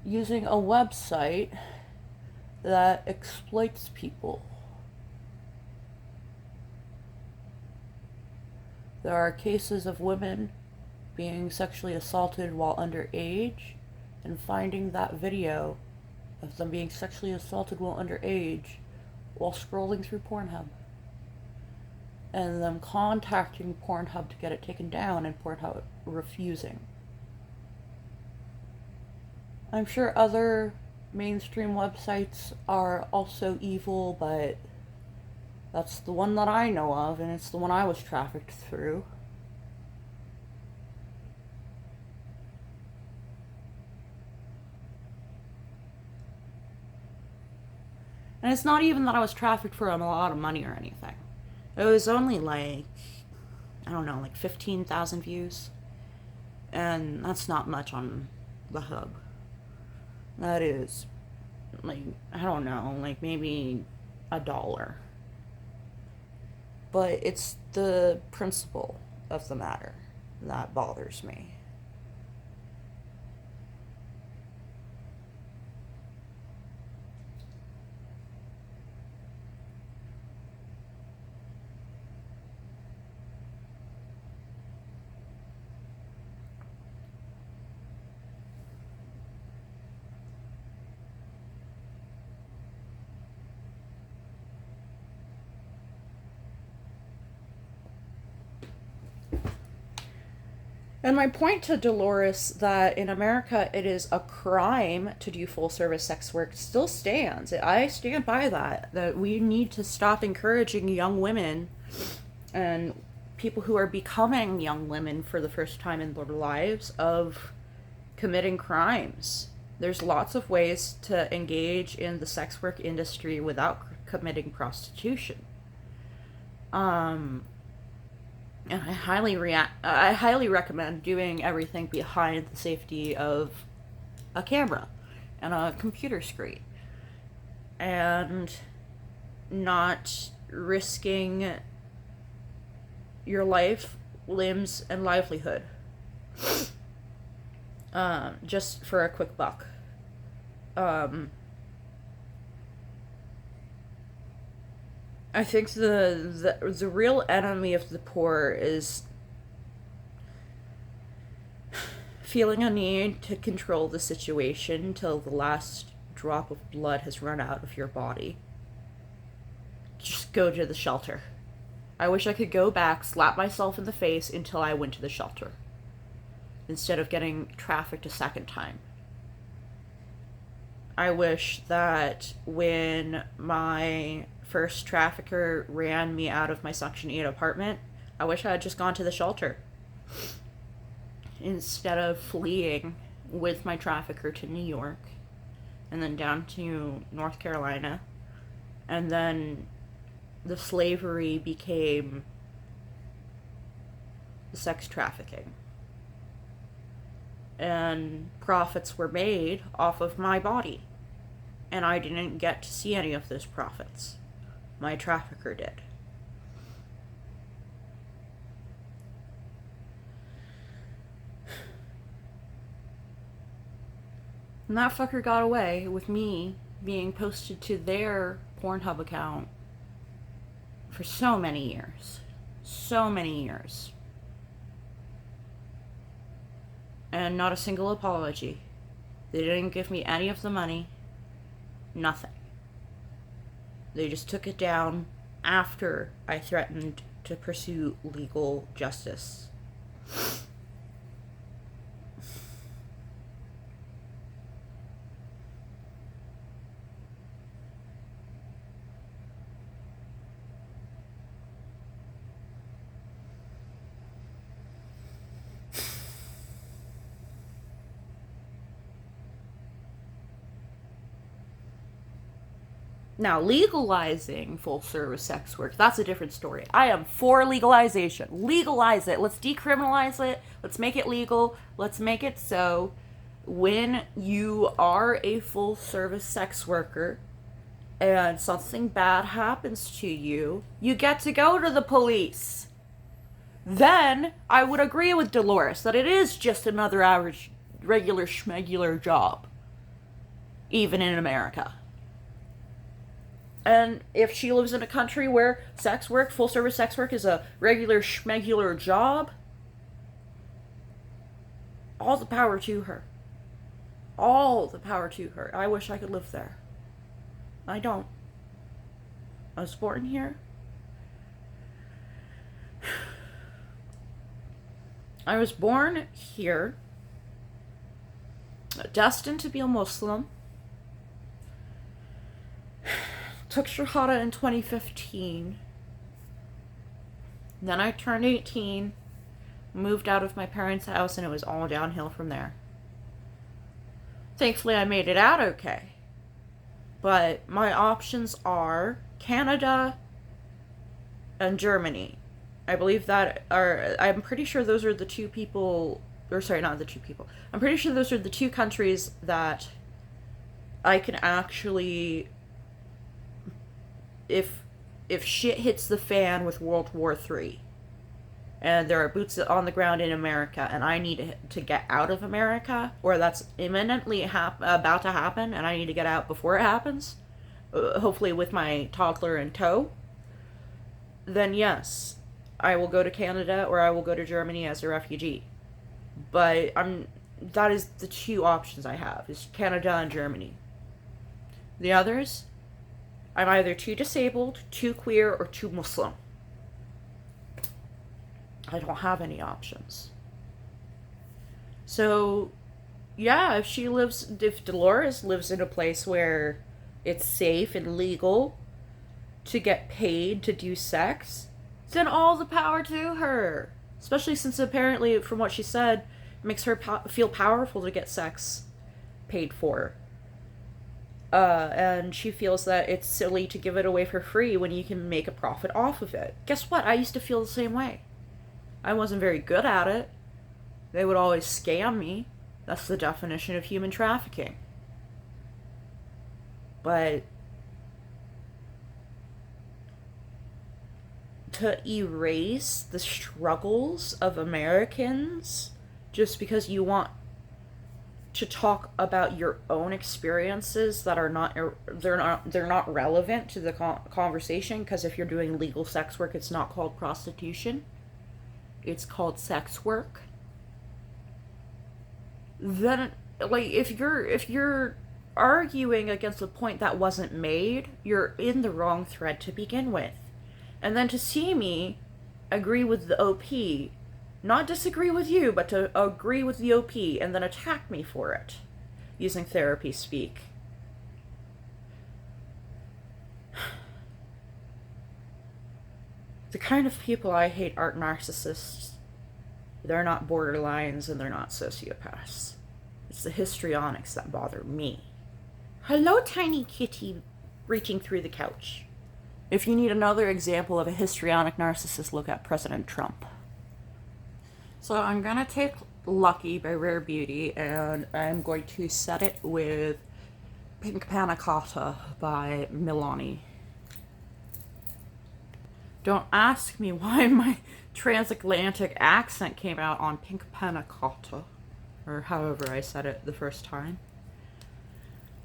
using a website that exploits people. There are cases of women being sexually assaulted while underage, and finding that video of them being sexually assaulted while underage while scrolling through Pornhub, and them contacting Pornhub to get it taken down and Pornhub refusing. I'm sure other mainstream websites are also evil, but that's the one that I know of, and it's the one I was trafficked through. And it's not even that I was trafficked for a lot of money or anything. It was only like 15,000 views. And that's not much on the hub. That is, maybe $1. But it's the principle of the matter that bothers me. And my point to Dolores that in America it is a crime to do full service sex work still stands. I stand by that we need to stop encouraging young women and people who are becoming young women for the first time in their lives of committing crimes. There's lots of ways to engage in the sex work industry without committing prostitution. And I highly recommend doing everything behind the safety of a camera and a computer screen, and not risking your life, limbs, and livelihood just for a quick buck. I think the real enemy of the poor is feeling a need to control the situation till the last drop of blood has run out of your body. Just go to the shelter. I wish I could go back, slap myself in the face until I went to the shelter, instead of getting trafficked a second time. I wish that when my first trafficker ran me out of my Section 8 apartment, I wish I had just gone to the shelter instead of fleeing with my trafficker to New York and then down to North Carolina, and then the slavery became sex trafficking, and profits were made off of my body, and I didn't get to see any of those profits. My trafficker did. And that fucker got away with me being posted to their Pornhub account for so many years. So many years. And not a single apology. They didn't give me any of the money. Nothing. They just took it down after I threatened to pursue legal justice. Now, legalizing full-service sex work, that's a different story. I am for legalization. Legalize it. Let's decriminalize it. Let's make it legal. Let's make it so when you are a full-service sex worker and something bad happens to you, you get to go to the police. Then I would agree with Dolores that it is just another average, regular, schmegular job, even in America. And if she lives in a country where sex work, full-service sex work, is a regular, schmegular job, all the power to her. All the power to her. I wish I could live there. I don't. I was born here. I was born here, destined to be a Muslim. Took Shahada in 2015. Then I turned 18, moved out of my parents' house, and it was all downhill from there. Thankfully, I made it out okay. But my options are Canada and Germany. I believe I'm pretty sure those are the two people, or sorry, not the two people. I'm pretty sure those are the two countries that I can actually, if shit hits the fan with World War III, and there are boots on the ground in America, and I need to get out of America, or that's imminently about to happen, and I need to get out before it happens, hopefully with my toddler in tow, then yes, I will go to Canada or I will go to Germany as a refugee. But that is the two options I have, is Canada and Germany. The others, I'm either too disabled, too queer, or too Muslim. I don't have any options. So, yeah, if Dolores lives in a place where it's safe and legal to get paid to do sex, then all the power to her. Especially since apparently, from what she said, it makes her feel powerful to get sex paid for. And she feels that it's silly to give it away for free when you can make a profit off of it. Guess what? I used to feel the same way. I wasn't very good at it. They would always scam me. That's the definition of human trafficking. But to erase the struggles of Americans just because you want to talk about your own experiences that are they're not relevant to the conversation, because if you're doing legal sex work, it's not called prostitution, it's called sex work. Then, like, if you're arguing against a point that wasn't made, you're in the wrong thread to begin with. And then to see me agree with the OP, not disagree with you, but to agree with the OP and then attack me for it, using therapy speak. The kind of people I hate aren't narcissists. They're not borderlines and they're not sociopaths. It's the histrionics that bother me. Hello, tiny kitty reaching through the couch. If you need another example of a histrionic narcissist, look at President Trump. So I'm gonna take Lucky by Rare Beauty and I'm going to set it with Pink Panna Cotta by Milani. Don't ask me why my transatlantic accent came out on Pink Panna Cotta, or however I said it the first time.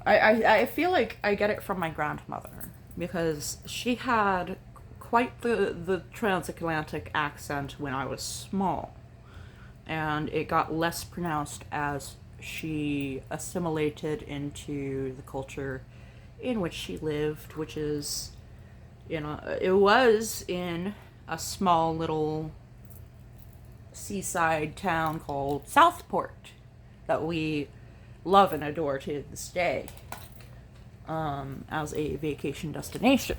I feel like I get it from my grandmother, because she had quite the transatlantic accent when I was small, and it got less pronounced as she assimilated into the culture in which she lived, which is, it was in a small little seaside town called Southport that we love and adore to this day as a vacation destination.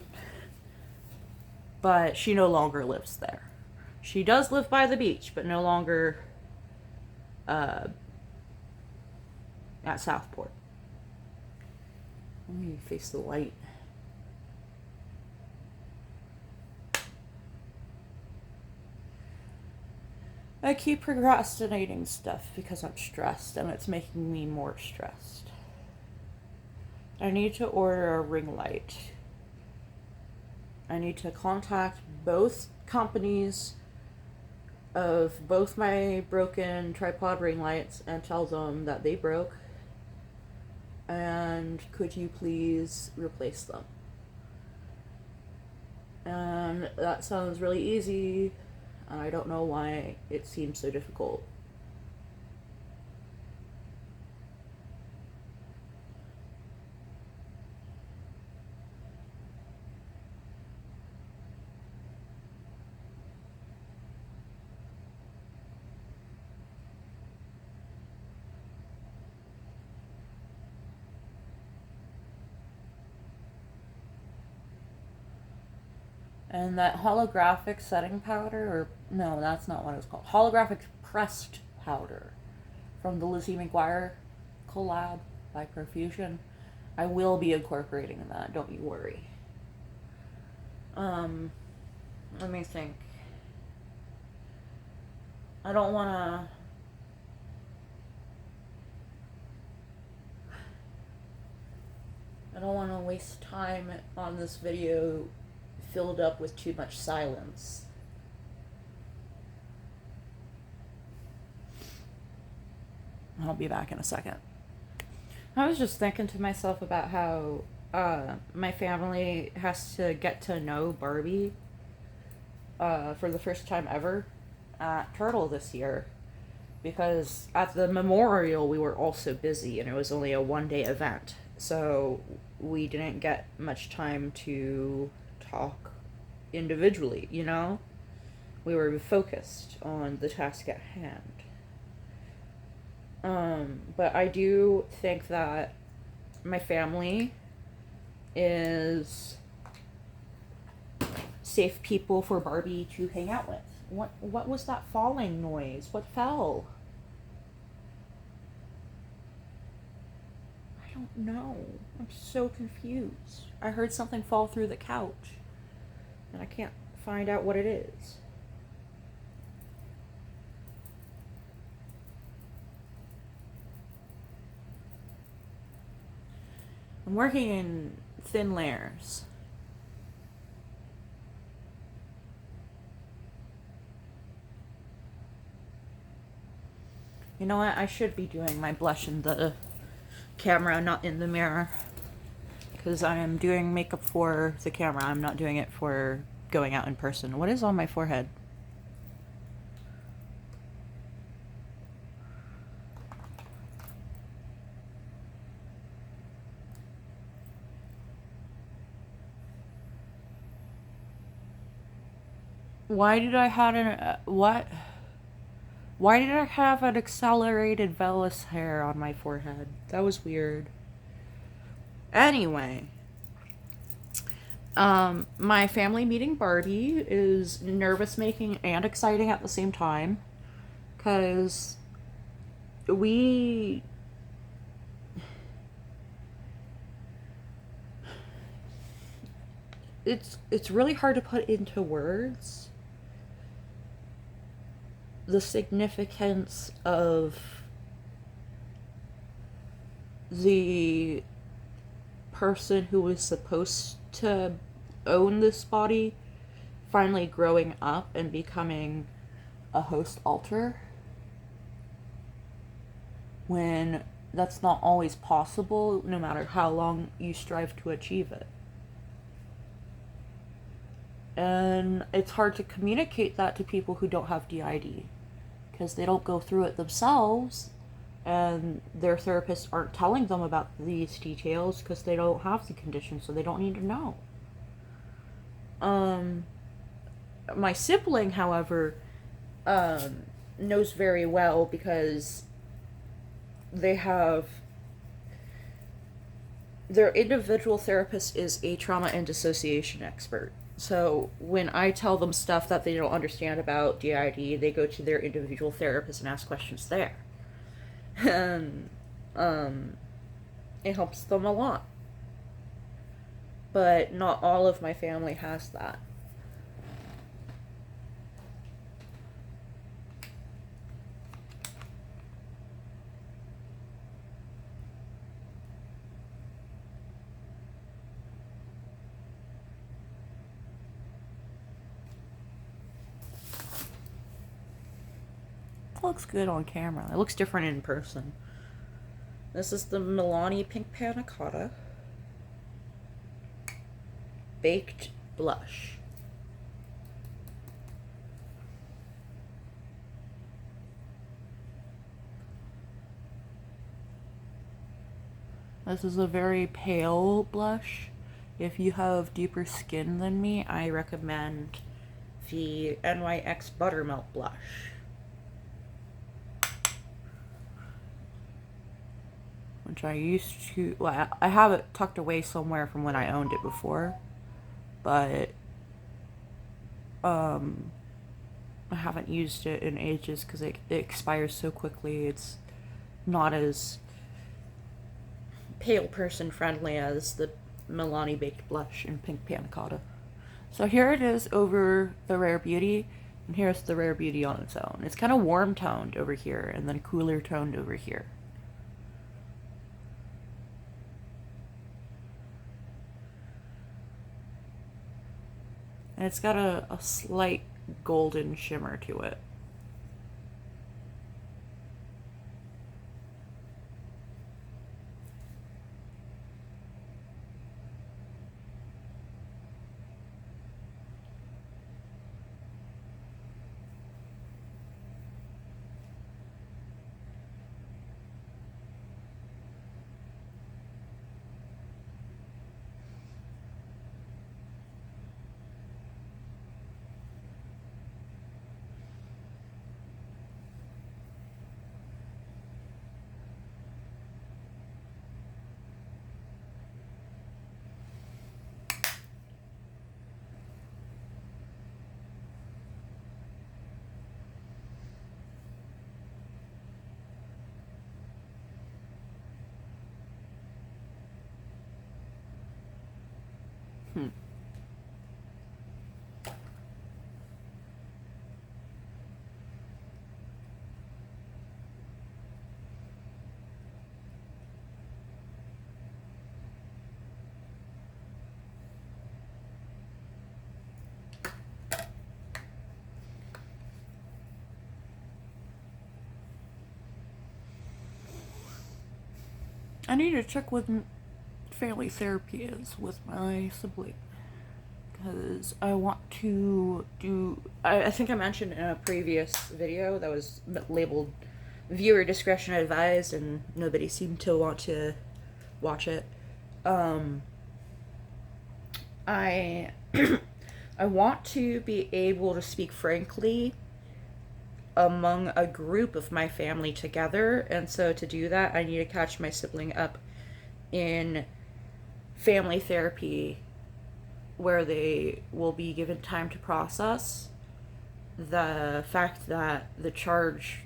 But she no longer lives there. She does live by the beach, but no longer at Southport. Let me face the light. I keep procrastinating stuff because I'm stressed, and it's making me more stressed. I need to order a ring light. I need to contact both companies of both my broken tripod ring lights and tell them that they broke, and could you please replace them? And that sounds really easy, and I don't know why it seems so difficult. And that holographic setting powder, or no, that's not what it's called. Holographic pressed powder from the Lizzie McGuire collab by Profusion. I will be incorporating that, don't you worry. Let me think. I don't wanna waste time on this video filled up with too much silence. I'll be back in a second. I was just thinking to myself about how my family has to get to know Barbie for the first time ever at Turtle this year, because at the memorial we were all so busy and it was only a one-day event, so we didn't get much time to talk individually, We were focused on the task at hand. But I do think that my family is safe people for Barbie to hang out with. What was that falling noise? What fell? I don't know. I'm so confused. I heard something fall through the couch, and I can't find out what it is. I'm working in thin layers. You know what? I should be doing my blush in the camera, not in the mirror. Because I am doing makeup for the camera. I'm not doing it for going out in person. What is on my forehead? Why did I have an what? Why did I have an accelerated vellus hair on my forehead? That was weird. Anyway, my family meeting Barbie is nervous making and exciting at the same time, because it's really hard to put into words the significance of the person who was supposed to own this body finally growing up and becoming a host alter, when that's not always possible, no matter how long you strive to achieve it. And it's hard to communicate that to people who don't have DID, because they don't go through it themselves, and their therapists aren't telling them about these details because they don't have the condition, so they don't need to know. My sibling, however, knows very well, because they have their individual therapist is a trauma and dissociation expert. So when I tell them stuff that they don't understand about DID, they go to their individual therapist and ask questions there. And it helps them a lot. But not all of my family has that. It looks good on camera. It looks different in person. This is the Milani Pink Panna Cotta Baked Blush. This is a very pale blush. If you have deeper skin than me, I recommend the NYX Buttermilk Blush. Which I used to, well, I have it tucked away somewhere from when I owned it before, but I haven't used it in ages because it expires so quickly. It's not as pale person friendly as the Milani Baked Blush in Pink Panna Cotta. So here it is over the Rare Beauty, and here's the Rare Beauty on its own. It's kind of warm toned over here, and then cooler toned over here. And it's got a slight golden shimmer to it. I need to check what family therapy is with my sibling. Because I want to do... I think I mentioned in a previous video that was labeled viewer discretion advised, and nobody seemed to want to watch it. I I want to be able to speak frankly among a group of my family together, and so to do that I need to catch my sibling up in family therapy, where they will be given time to process the fact that the charge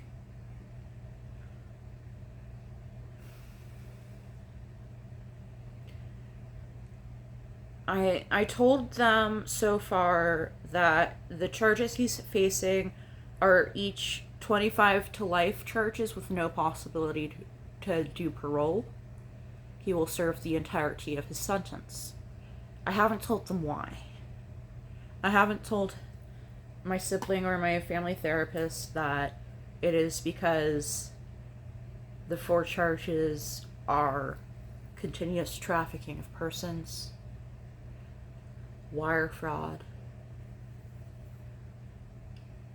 I told them so far that the charges he's facing are each 25 to life charges with no possibility to do parole. He will serve the entirety of his sentence. I haven't told them why. I haven't told my sibling or my family therapist that it is because the 4 charges are continuous trafficking of persons, wire fraud,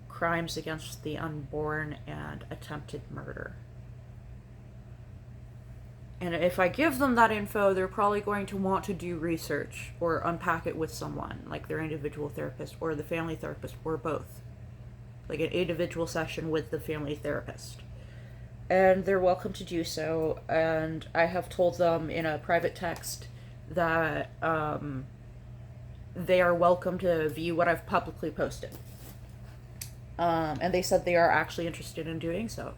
crimes against the unborn, and attempted murder. And if I give them that info, they're probably going to want to do research or unpack it with someone, like their individual therapist or the family therapist, or both. Like an individual session with the family therapist. And they're welcome to do so, and I have told them in a private text that they are welcome to view what I've publicly posted. And they said they are actually interested in doing so.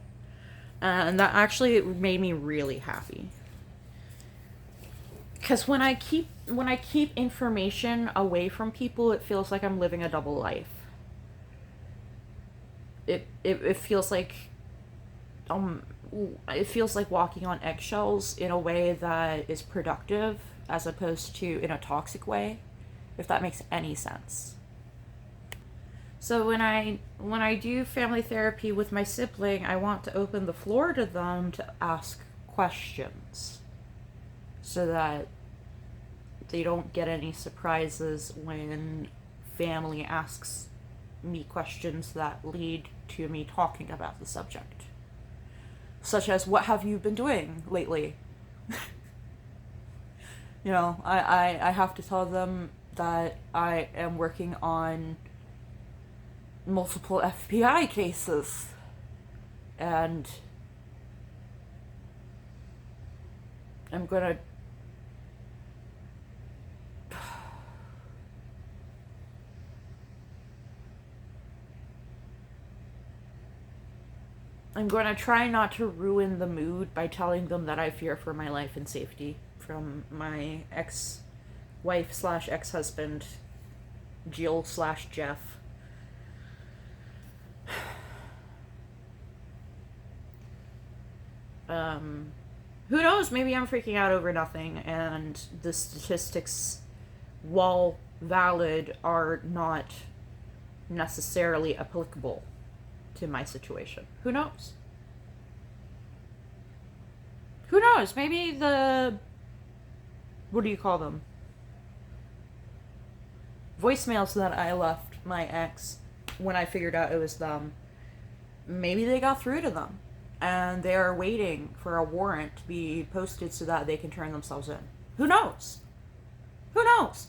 And that actually made me really happy. Because when I keep information away from people, it feels like I'm living a double life. It feels like it feels like walking on eggshells in a way that is productive as opposed to in a toxic way, if that makes any sense. So when I do family therapy with my sibling, I want to open the floor to them to ask questions so that they don't get any surprises when family asks me questions that lead to me talking about the subject. Such as, what have you been doing lately? You know, I have to tell them that I am working on multiple FBI cases, and I'm gonna try not to ruin the mood by telling them that I fear for my life and safety from my ex-wife / ex-husband, Jill / Jeff. Who knows, maybe I'm freaking out over nothing, and the statistics, while valid, are not necessarily applicable to my situation. Who knows? Who knows? Maybe the... what do you call them? Voicemails that I left my ex when I figured out it was them. Maybe they got through to them, and they are waiting for a warrant to be posted so that they can turn themselves in. Who knows? Who knows?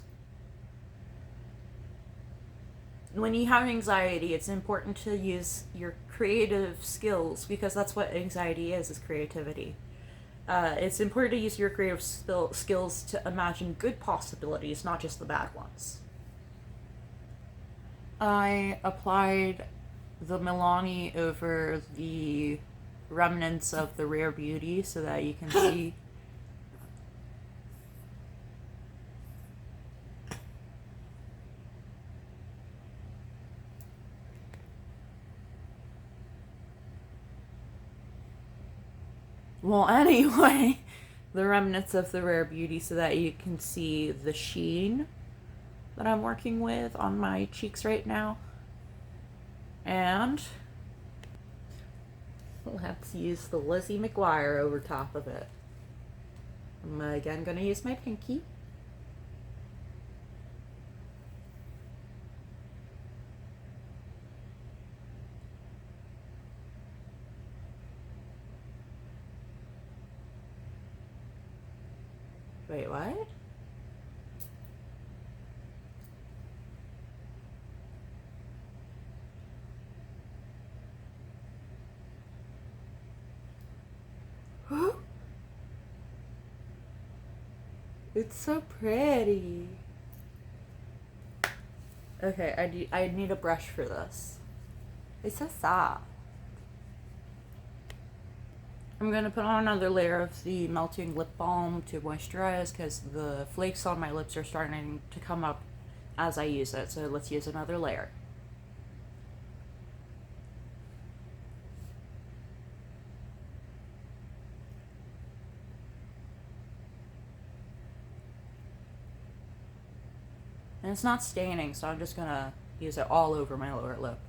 When you have anxiety, it's important to use your creative skills, because that's what anxiety is creativity. It's important to use your creative skills to imagine good possibilities, not just the bad ones. I applied the Milani over the remnants of the Rare Beauty so that you can see Well, anyway, the remnants of the Rare Beauty so that you can see the sheen that I'm working with on my cheeks right now. And let's use the Lizzie McGuire over top of it. I'm again going to use my pinky. Wait, what? It's so pretty. Okay, I need a brush for this. It's so soft. I'm gonna put on another layer of the melting lip balm to moisturize because the flakes on my lips are starting to come up as I use it. So let's use another layer. And it's not staining, so I'm just gonna use it all over my lower lip.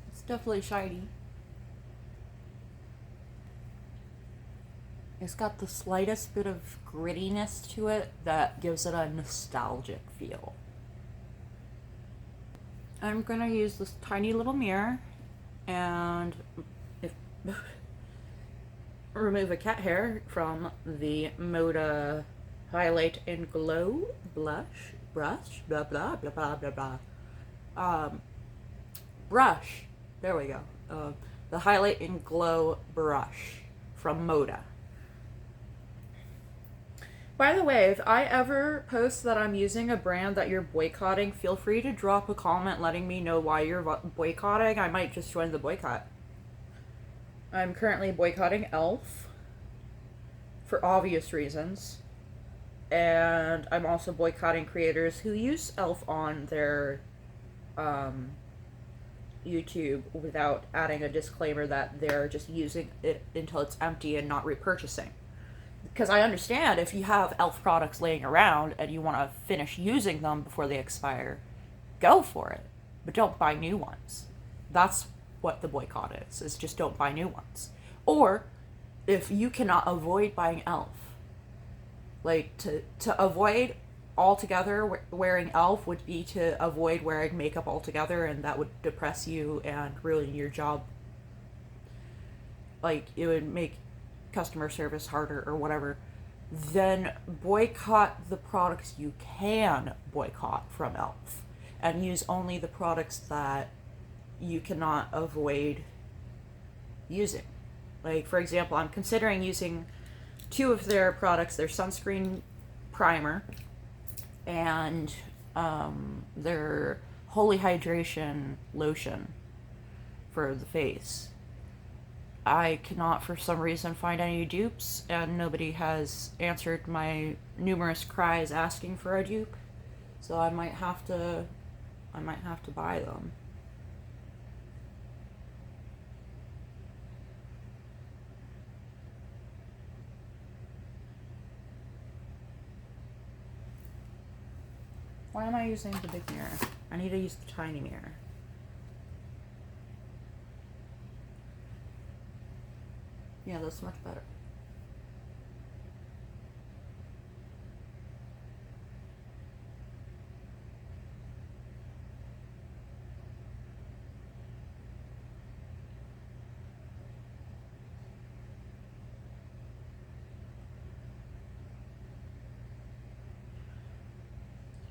It's definitely shiny. It's got the slightest bit of grittiness to it that gives it a nostalgic feel. I'm gonna use this tiny little mirror and remove a cat hair from the Moda Highlight and Glow brush, blah blah blah blah blah blah. Brush. There we go. The Highlight and Glow brush from Moda. By the way, if I ever post that I'm using a brand that you're boycotting, feel free to drop a comment letting me know why you're boycotting. I might just join the boycott. I'm currently boycotting e.l.f. for obvious reasons. And I'm also boycotting creators who use e.l.f. on their YouTube without adding a disclaimer that they're just using it until it's empty and not repurchasing. Because I understand if you have e.l.f. products laying around and you want to finish using them before they expire, go for it. But don't buy new ones. That's what the boycott is just don't buy new ones. Or, if you cannot avoid buying e.l.f., like, to avoid altogether wearing e.l.f. would be to avoid wearing makeup altogether, and that would depress you and ruin your job. Like, it would make customer service harder or whatever. Then boycott the products you can boycott from e.l.f. and use only the products that you cannot avoid using. Like, for example, I'm considering using 2 of their products, their sunscreen primer and their Holy Hydration lotion for the face. I cannot, for some reason, find any dupes, and nobody has answered my numerous cries asking for a dupe. So I might have to buy them. Why am I using the big mirror? I need to use the tiny mirror. Yeah, that's much better.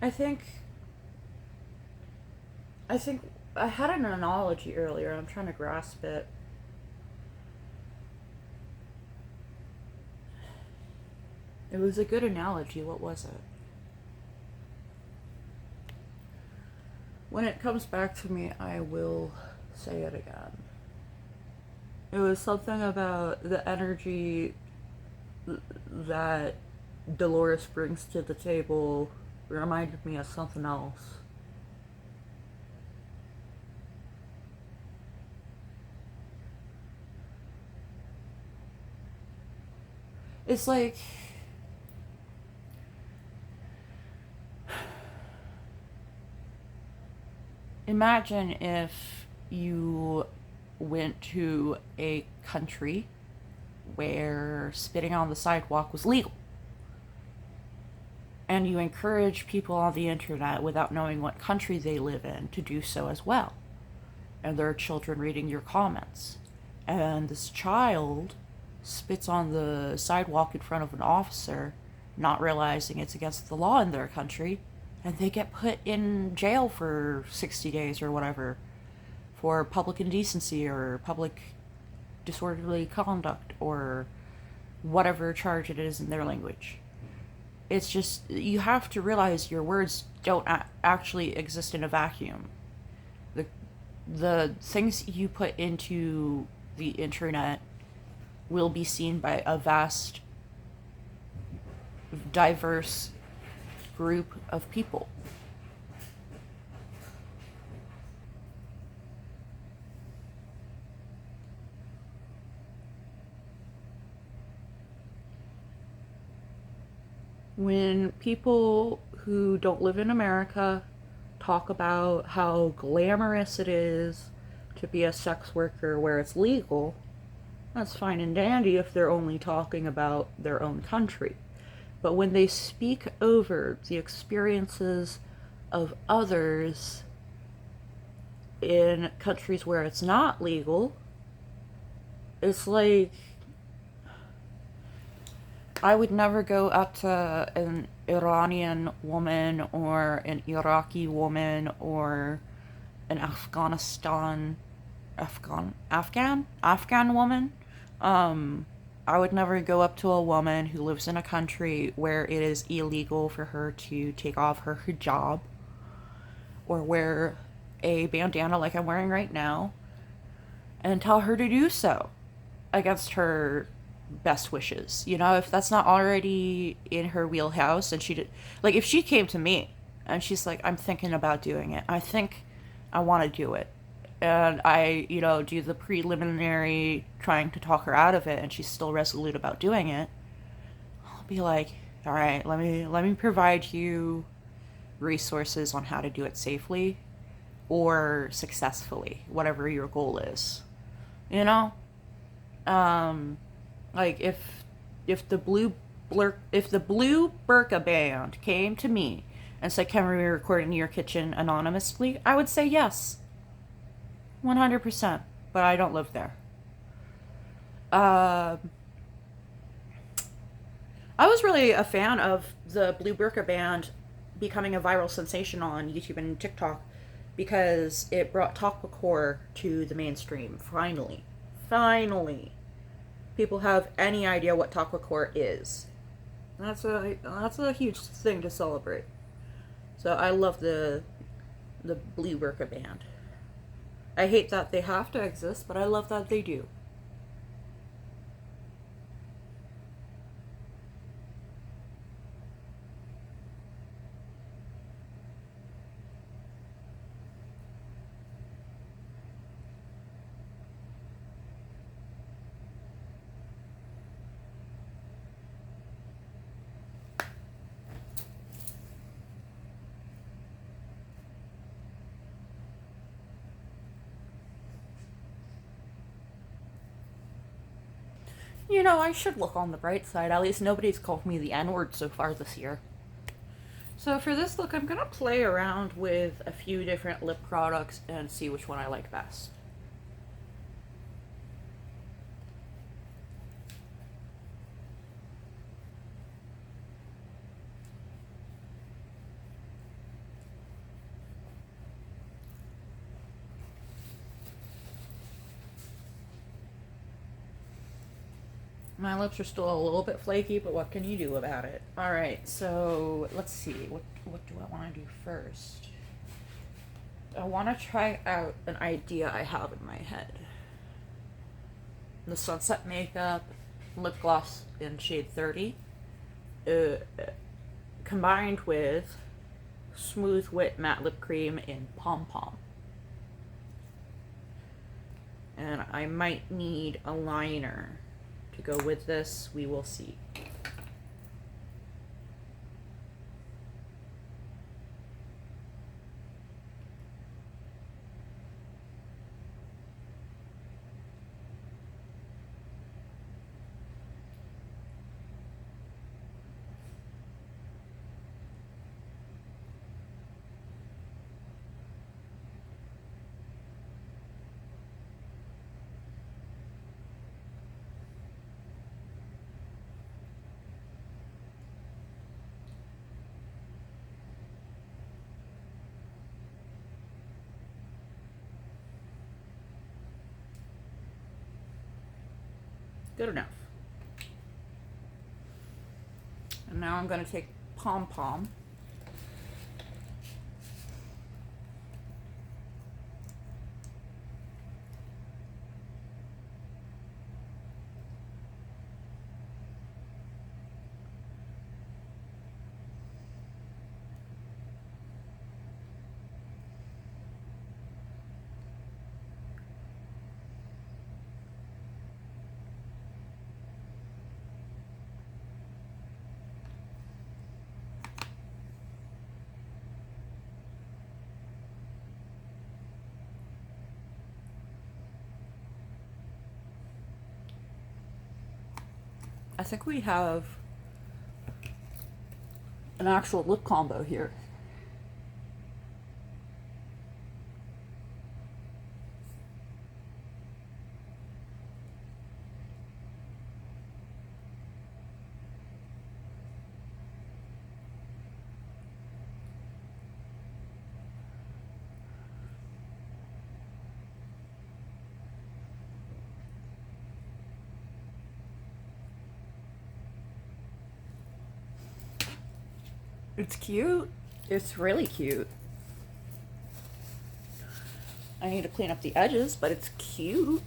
I think I had an analogy earlier. I'm trying to grasp it. It was a good analogy. What was it? When it comes back to me, I will say it again. It was something about the energy that Dolores brings to the table reminded me of something else. It's like imagine if you went to a country where spitting on the sidewalk was legal, and you encourage people on the internet without knowing what country they live in to do so as well, and there are children reading your comments, and this child spits on the sidewalk in front of an officer, not realizing it's against the law in their country, and they get put in jail for 60 days or whatever for public indecency or public disorderly conduct or whatever charge it is in their language. It's just, you have to realize your words don't actually exist in a vacuum. The things you put into the internet will be seen by a vast, diverse group of people. When people who don't live in America talk about how glamorous it is to be a sex worker where it's legal, that's fine and dandy if they're only talking about their own country. But when they speak over the experiences of others in countries where it's not legal, it's like, I would never go up to an Iranian woman or an Iraqi woman or an Afghan woman. I would never go up to a woman who lives in a country where it is illegal for her to take off her hijab or wear a bandana like I'm wearing right now and tell her to do so against her best wishes. You know, if that's not already in her wheelhouse, and she did, like, if she came to me and she's like, I'm thinking about doing it, I think I want to do it, and I, you know, do the preliminary trying to talk her out of it, and she's still resolute about doing it, I'll be like, all right, let me provide you resources on how to do it safely or successfully, whatever your goal is, you know. Like, if the blue burqa band came to me and said, can we record in your kitchen anonymously, I would say yes, 100%, but I don't live there. I was really a fan of the blue burqa band becoming a viral sensation on YouTube and TikTok because it brought talkback to the mainstream, finally. People have any idea what talkback is. That's a huge thing to celebrate. So I love the blue burqa band. I hate that they have to exist, but I love that they do. You know, I should look on the bright side. At least nobody's called me the N-word so far this year. So for this look, I'm going to play around with a few different lip products and see which one I like best. My lips are still a little bit flaky, but what can you do about it? Alright, so let's see. What do I want to do first? I want to try out an idea I have in my head. The Sunset Makeup lip gloss in shade 30, combined with Smooth Wit matte lip cream in Pom Pom. And I might need a liner to go with this. We will see. Good enough. And now I'm going to take Pom Pom. I think we have an actual lip combo here. It's cute. It's really cute. I need to clean up the edges, but it's cute.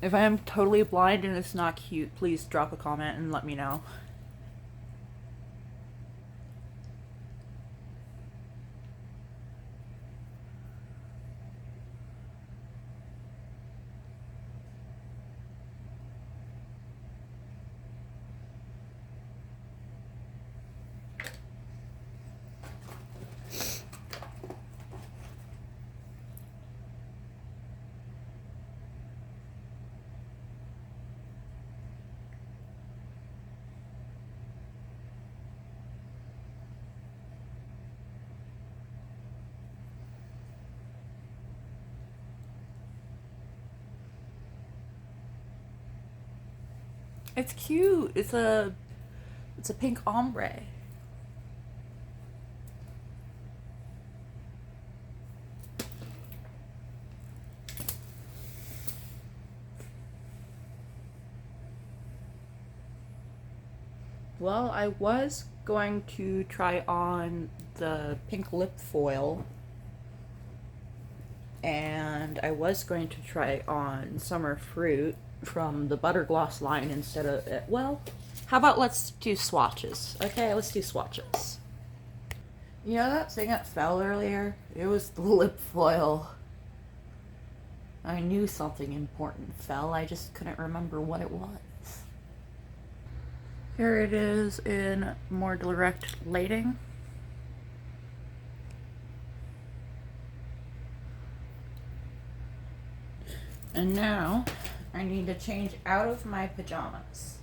If I am totally blind and it's not cute, please drop a comment and let me know. It's cute. It's a pink ombre. Well, I was going to try on the pink lip foil, and I was going to try on Summer Fruit from the Butter Gloss line instead of, well, how about let's do swatches? Okay, let's do swatches. You know that thing that fell earlier? It was the lip foil. I knew something important fell, I just couldn't remember what it was. Here it is in more direct lighting. And now I need to change out of my pajamas.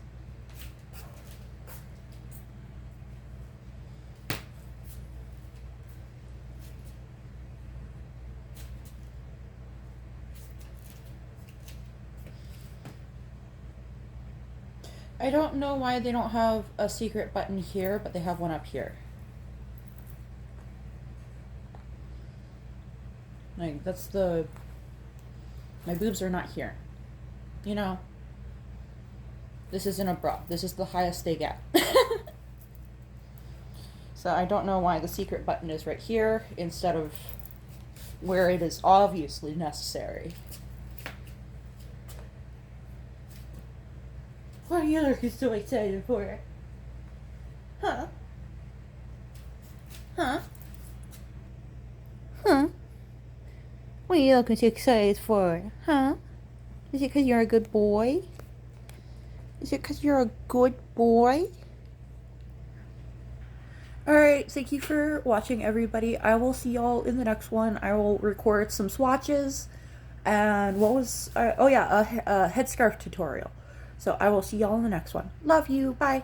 I don't know why they don't have a secret button here, but they have one up here. Like, that's the... My boobs are not here. You know, this isn't a bra. This is the highest they get. So I don't know why the secret button is right here instead of where it is obviously necessary. What are you looking so excited for? Huh? Huh? Huh? What are you looking so excited for? Huh? Is it because you're a good boy? Is it because you're a good boy? Alright, thank you for watching, everybody. I will see y'all in the next one. I will record some swatches. And what was... a headscarf tutorial. So I will see y'all in the next one. Love you. Bye.